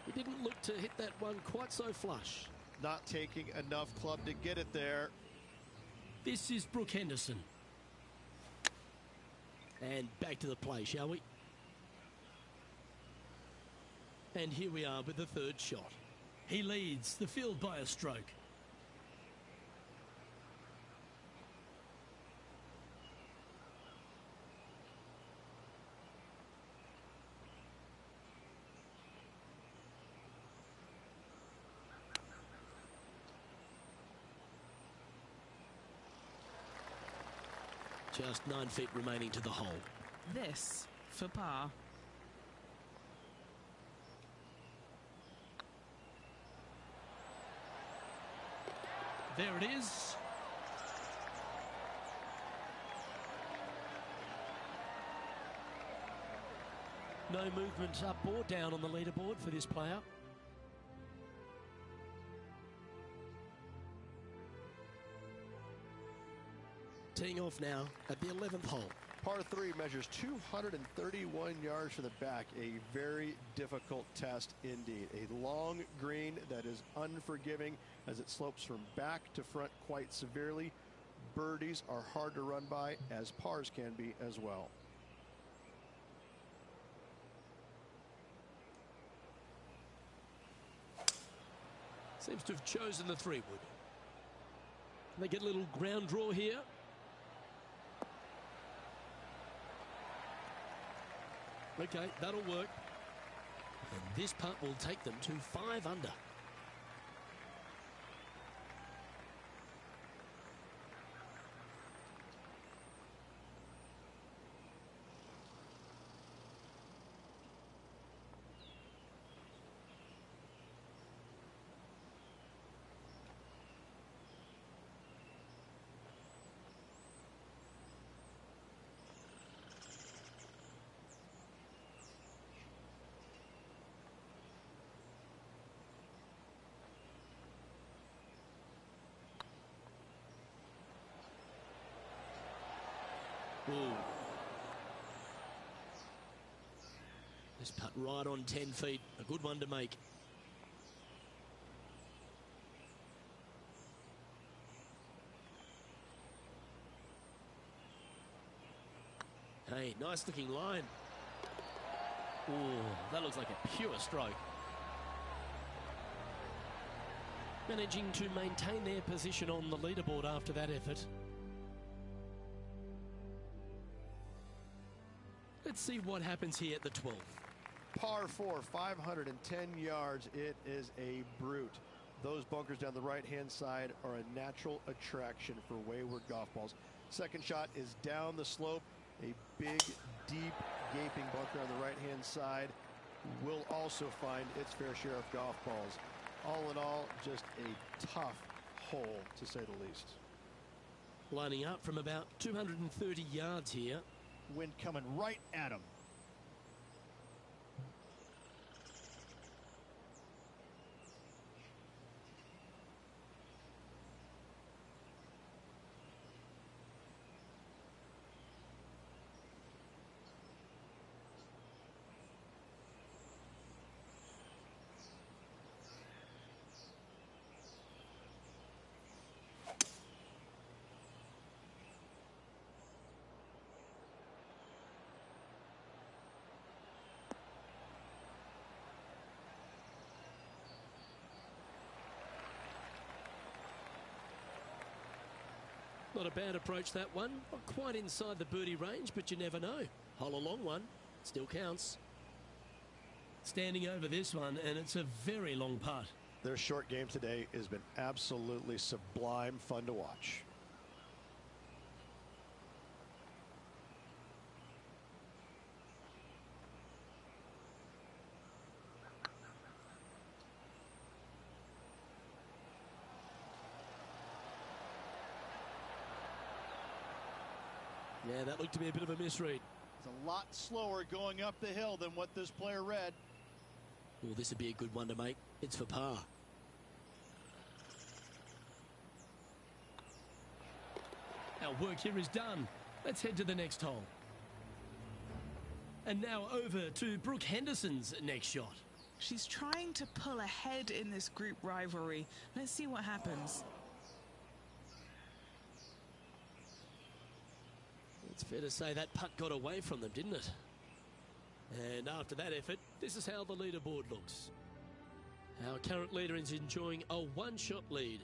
He didn't look to hit that one quite so flush. Not taking enough club to get it there. This is Brooke Henderson. And back to the play, shall we? And here we are with the third shot. He leads the field by a stroke. Just 9 feet remaining to the hole. This for par. There it is. No movement up or down on the leaderboard for this player. Teeing off now at the 11th hole. Par 3 measures 231 yards for the back. A very difficult test indeed. A long green that is unforgiving as it slopes from back to front quite severely. Birdies are hard to run by, as pars can be as well. Seems to have chosen the 3-wood. They get a little ground draw here. Okay, that'll work. And this putt will take them to 5 under. Ooh. This putt right on 10 feet. A good one to make. Hey, nice looking line. Ooh, that looks like a pure stroke. Managing to maintain their position on the leaderboard after that effort. Let's see what happens here at the 12th. Par 4, 510 yards. It is a brute. Those bunkers down the right-hand side are a natural attraction for wayward golf balls. Second shot is down the slope. A big, deep, gaping bunker on the right-hand side will also find its fair share of golf balls. All in all, just a tough hole, to say the least. Lining up from about 230 yards here. Wind coming right at him. Not a bad approach, that one. Not quite inside the birdie range, but you never know. Hole a long one. Still counts. Standing over this one, and it's a very long putt. Their short game today has been absolutely sublime fun to watch. Yeah, that looked to be a bit of a misread. It's a lot slower going up the hill than what this player read. Well, this would be a good one to make. It's for par. Our work here is done. Let's head to the next hole. And now over to Brooke Henderson's next shot. She's trying to pull ahead in this group rivalry. Let's see what happens. It's fair to say that putt got away from them, didn't it? And after that effort, this is how the leaderboard looks. Our current leader is enjoying a one-shot lead.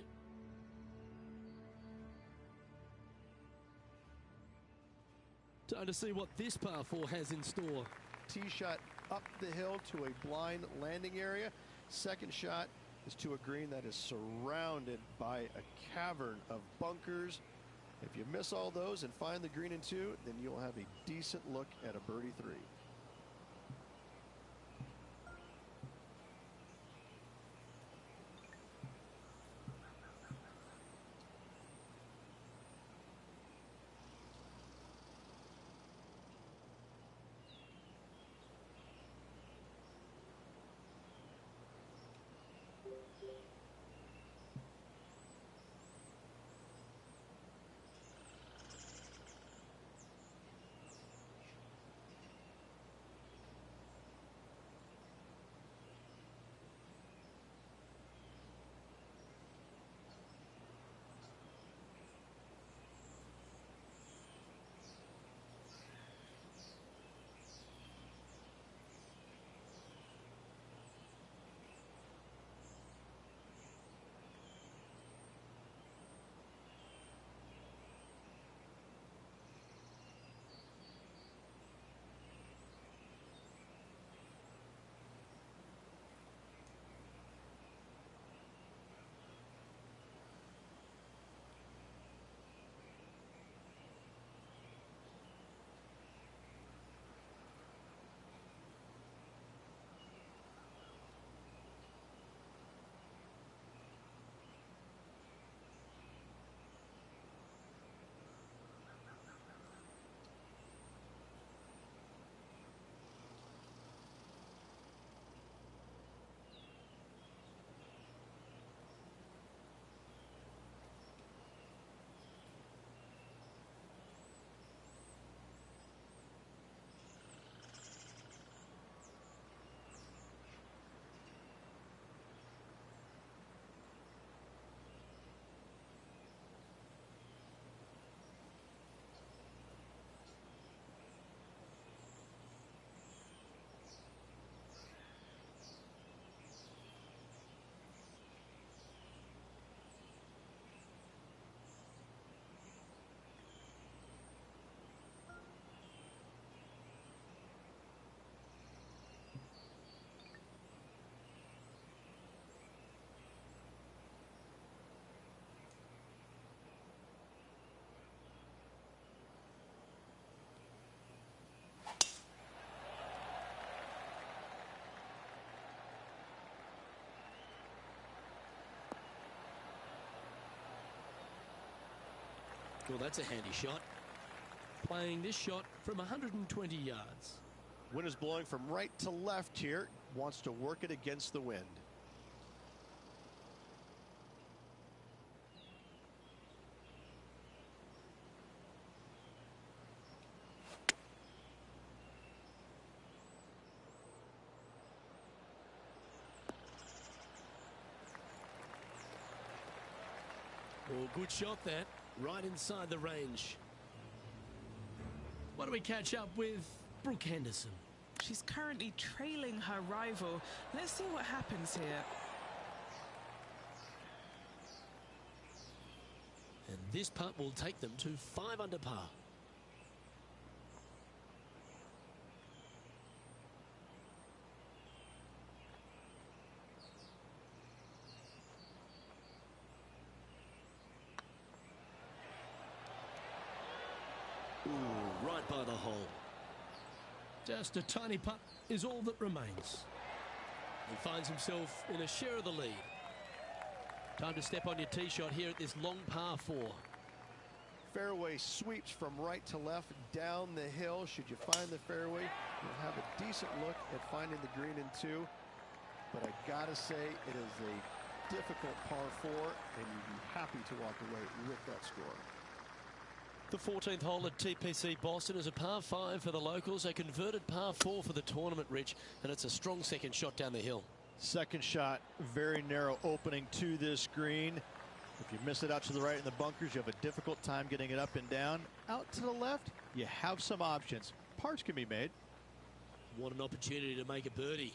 Time to see what this par 4 has in store. Tee shot up the hill to a blind landing area. Second shot is to a green that is surrounded by a cavern of bunkers. If you miss all those and find the green in 2, then you'll have a decent look at a birdie 3. Well, that's a handy shot. Playing this shot from 120 yards. Wind is blowing from right to left here. Wants to work it against the wind. Oh, good shot that. Right inside the range. Why don't we catch up with Brooke Henderson? She's currently trailing her rival. Let's see what happens here. And this putt will take them to 5 under par. Ooh, right by the hole. Just a tiny putt is all that remains. He finds himself in a share of the lead. Time to step on your tee shot here at this long par 4. Fairway sweeps from right to left down the hill. Should you find the fairway, you'll have a decent look at finding the green in 2. But I gotta say, it is a difficult par 4, and you'd be happy to walk away with that score. The 14th hole at TPC Boston is a par 5 for the locals, a converted par 4 for the tournament, Rich, and it's a strong second shot down the hill. Second shot, very narrow opening to this green. If you miss it out to the right in the bunkers, you have a difficult time getting it up and down. Out to the left, you have some options. Pars can be made. What an opportunity to make a birdie.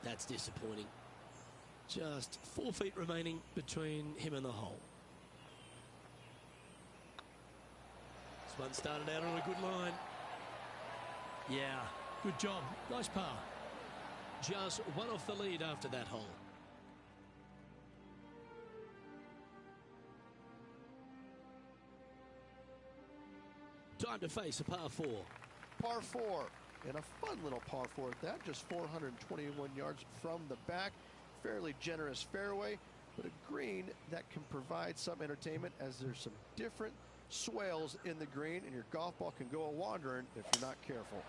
That's disappointing. Just 4 feet remaining between him and the hole. This one started out on a good line. Yeah, good job. Nice par. Just one off the lead after that hole. Time to face a par 4. Par 4. And a fun little par 4 at that, just 421 yards from the back. Fairly generous fairway, but a green that can provide some entertainment as there's some different swales in the green, and your golf ball can go a-wandering if you're not careful.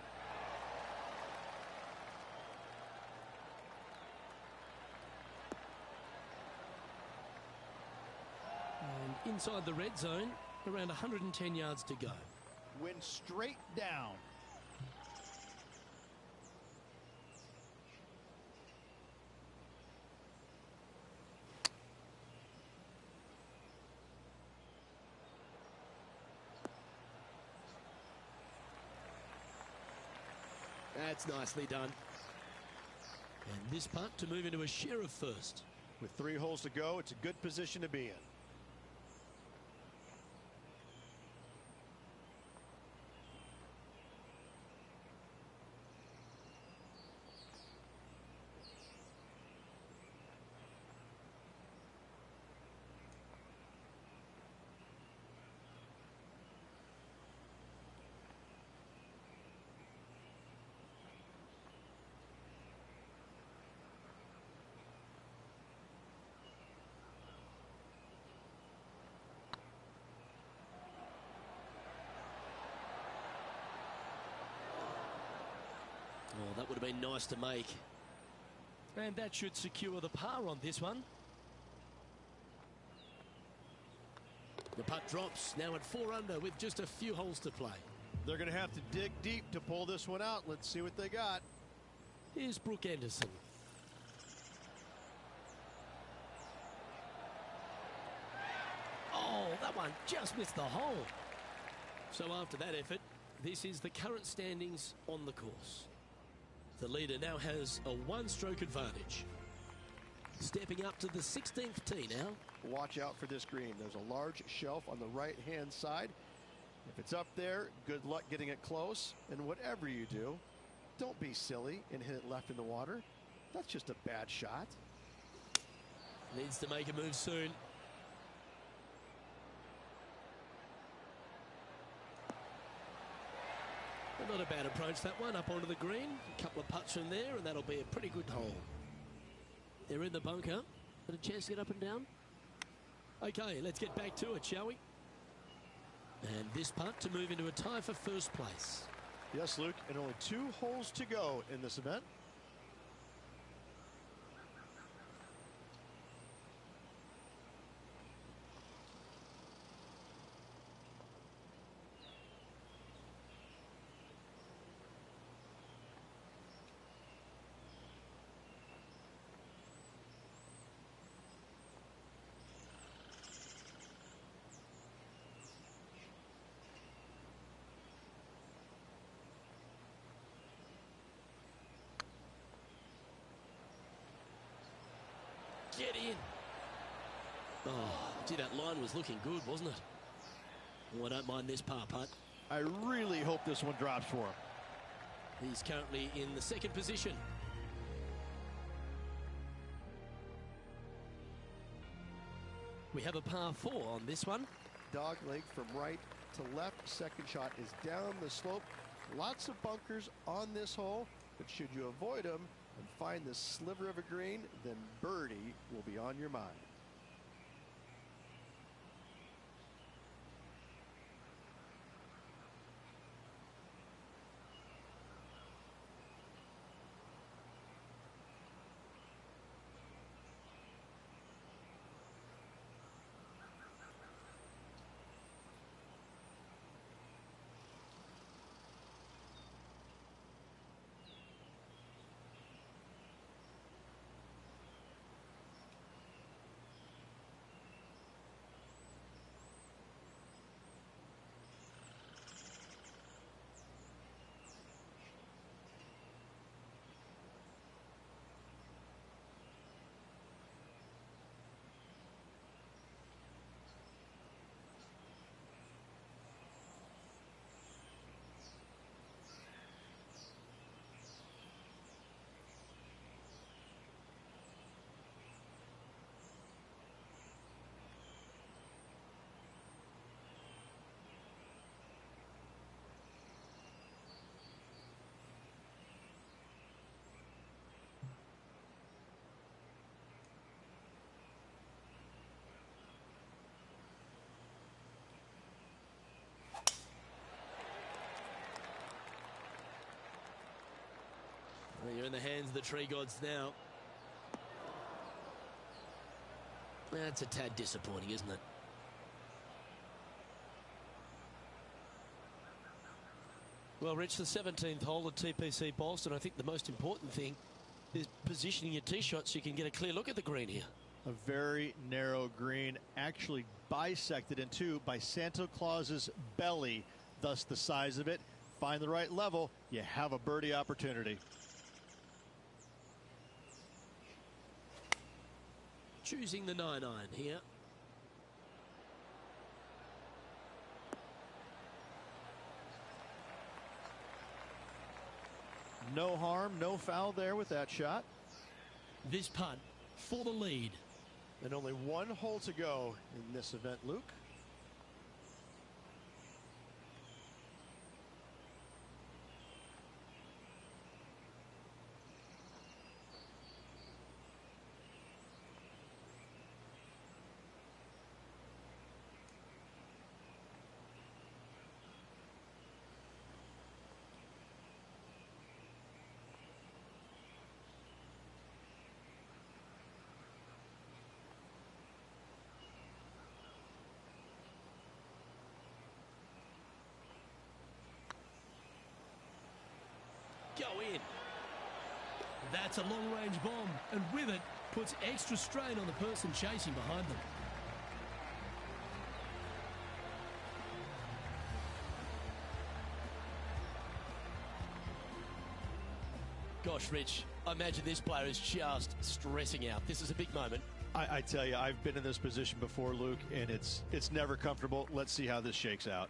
And inside the red zone, around 110 yards to go. Wind straight down. That's nicely done. And this putt to move into a share of first. With 3 holes to go, it's a good position to be in. Oh, that would have been nice to make. And that should secure the par on this one. The putt drops now at 4 under with just a few holes to play. They're going to have to dig deep to pull this one out. Let's see what they got. Here's Brooke Henderson. Oh, that one just missed the hole. So after that effort, this is the current standings on the course. The leader now has a 1-stroke advantage. Stepping up to the 16th tee now. Watch out for this green. There's a large shelf on the right-hand side. If it's up there, good luck getting it close. And whatever you do, don't be silly and hit it left in the water. That's just a bad shot. Needs to make a move soon. Not a bad approach, that one, up onto the green. A couple of putts from there, and that'll be a pretty good hole. They're in the bunker. Got a chance to get up and down? Okay, let's get back to it, shall we? And this putt to move into a tie for first place. Yes, Luke, and only 2 holes to go in this event. Get in. Oh, gee, that line was looking good, wasn't it? Oh, I don't mind this par putt. I really hope this one drops for him. He's currently in the second position. We have a par 4 on this one. Dog leg from right to left. Second shot is down the slope. Lots of bunkers on this hole, but should you avoid them and find this sliver of a green, then birdie will be on your mind. Well, you're in the hands of the tree gods now. That's a tad disappointing, isn't it? Well, Rich, the 17th hole at TPC Boston. I think the most important thing is positioning your tee shot so you can get a clear look at the green here. A very narrow green, actually bisected in two by Santa Claus's belly, thus the size of it. Find the right level, you have a birdie opportunity. Choosing the 9-iron here. No harm, no foul there with that shot. This putt for the lead. And only 1 hole to go in this event, Luke. Go in. That's a long-range bomb, and with it, puts extra strain on the person chasing behind them. Gosh, Rich, I imagine this player is just stressing out. This is a big moment. I tell you, I've been in this position before, Luke, and it's never comfortable. Let's see how this shakes out.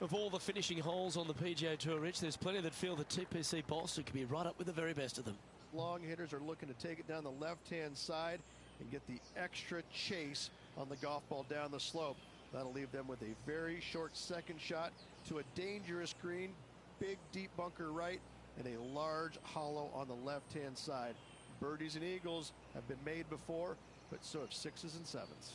Of all the finishing holes on the PGA Tour, Rich, there's plenty that feel that TPC Boston could be right up with the very best of them. Long hitters are looking to take it down the left-hand side and get the extra chase on the golf ball down the slope. That'll leave them with a very short second shot to a dangerous green. big deep bunker right and a large hollow on the left-hand side. Birdies and eagles have been made before, but so have sixes and sevens.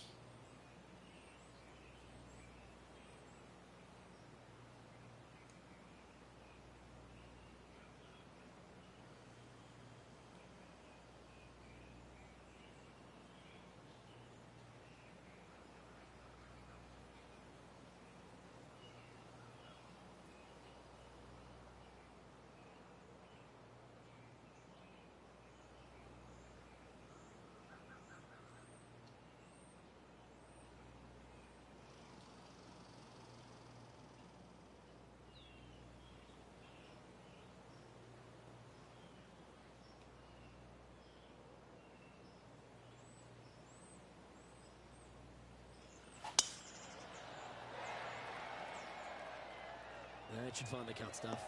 That should find the cut stuff.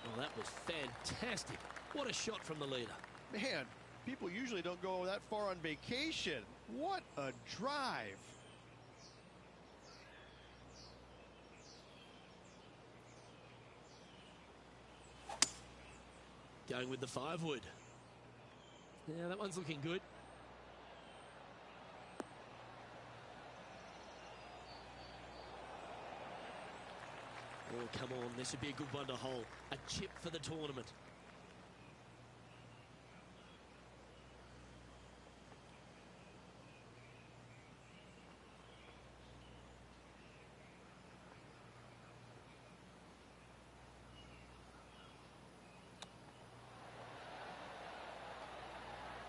Well, that was fantastic. What a shot from the leader. Man, people usually don't go that far on vacation. What a drive. Going with the 5-wood. Yeah, that one's looking good. Oh, come on. This would be a good one to hold. A chip for the tournament.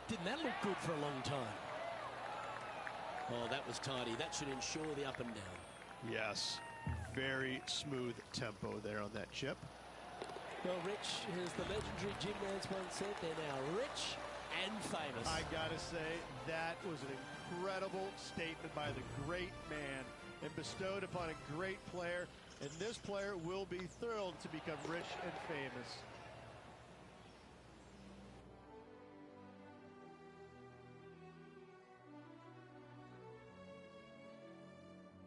Didn't that look good for a long time? Oh, that was tidy. That should ensure the up and down. Yes. Very smooth tempo there on that chip. Well, Rich, as the legendary Jim Nance once said, they're now rich and famous. I gotta say, that was an incredible statement by the great man and bestowed upon a great player. And this player will be thrilled to become rich and famous.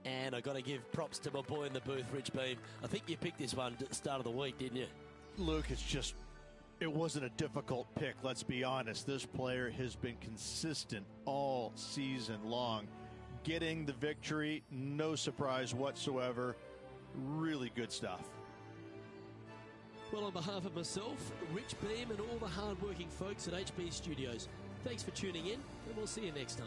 And I got to give props to my boy in the booth, Rich Beam. I think you picked this one at the start of the week, didn't you? Luke, it wasn't a difficult pick, let's be honest. This player has been consistent all season long. Getting the victory, no surprise whatsoever. Really good stuff. Well, on behalf of myself, Rich Beam, and all the hard-working folks at HB Studios, thanks for tuning in, and we'll see you next time.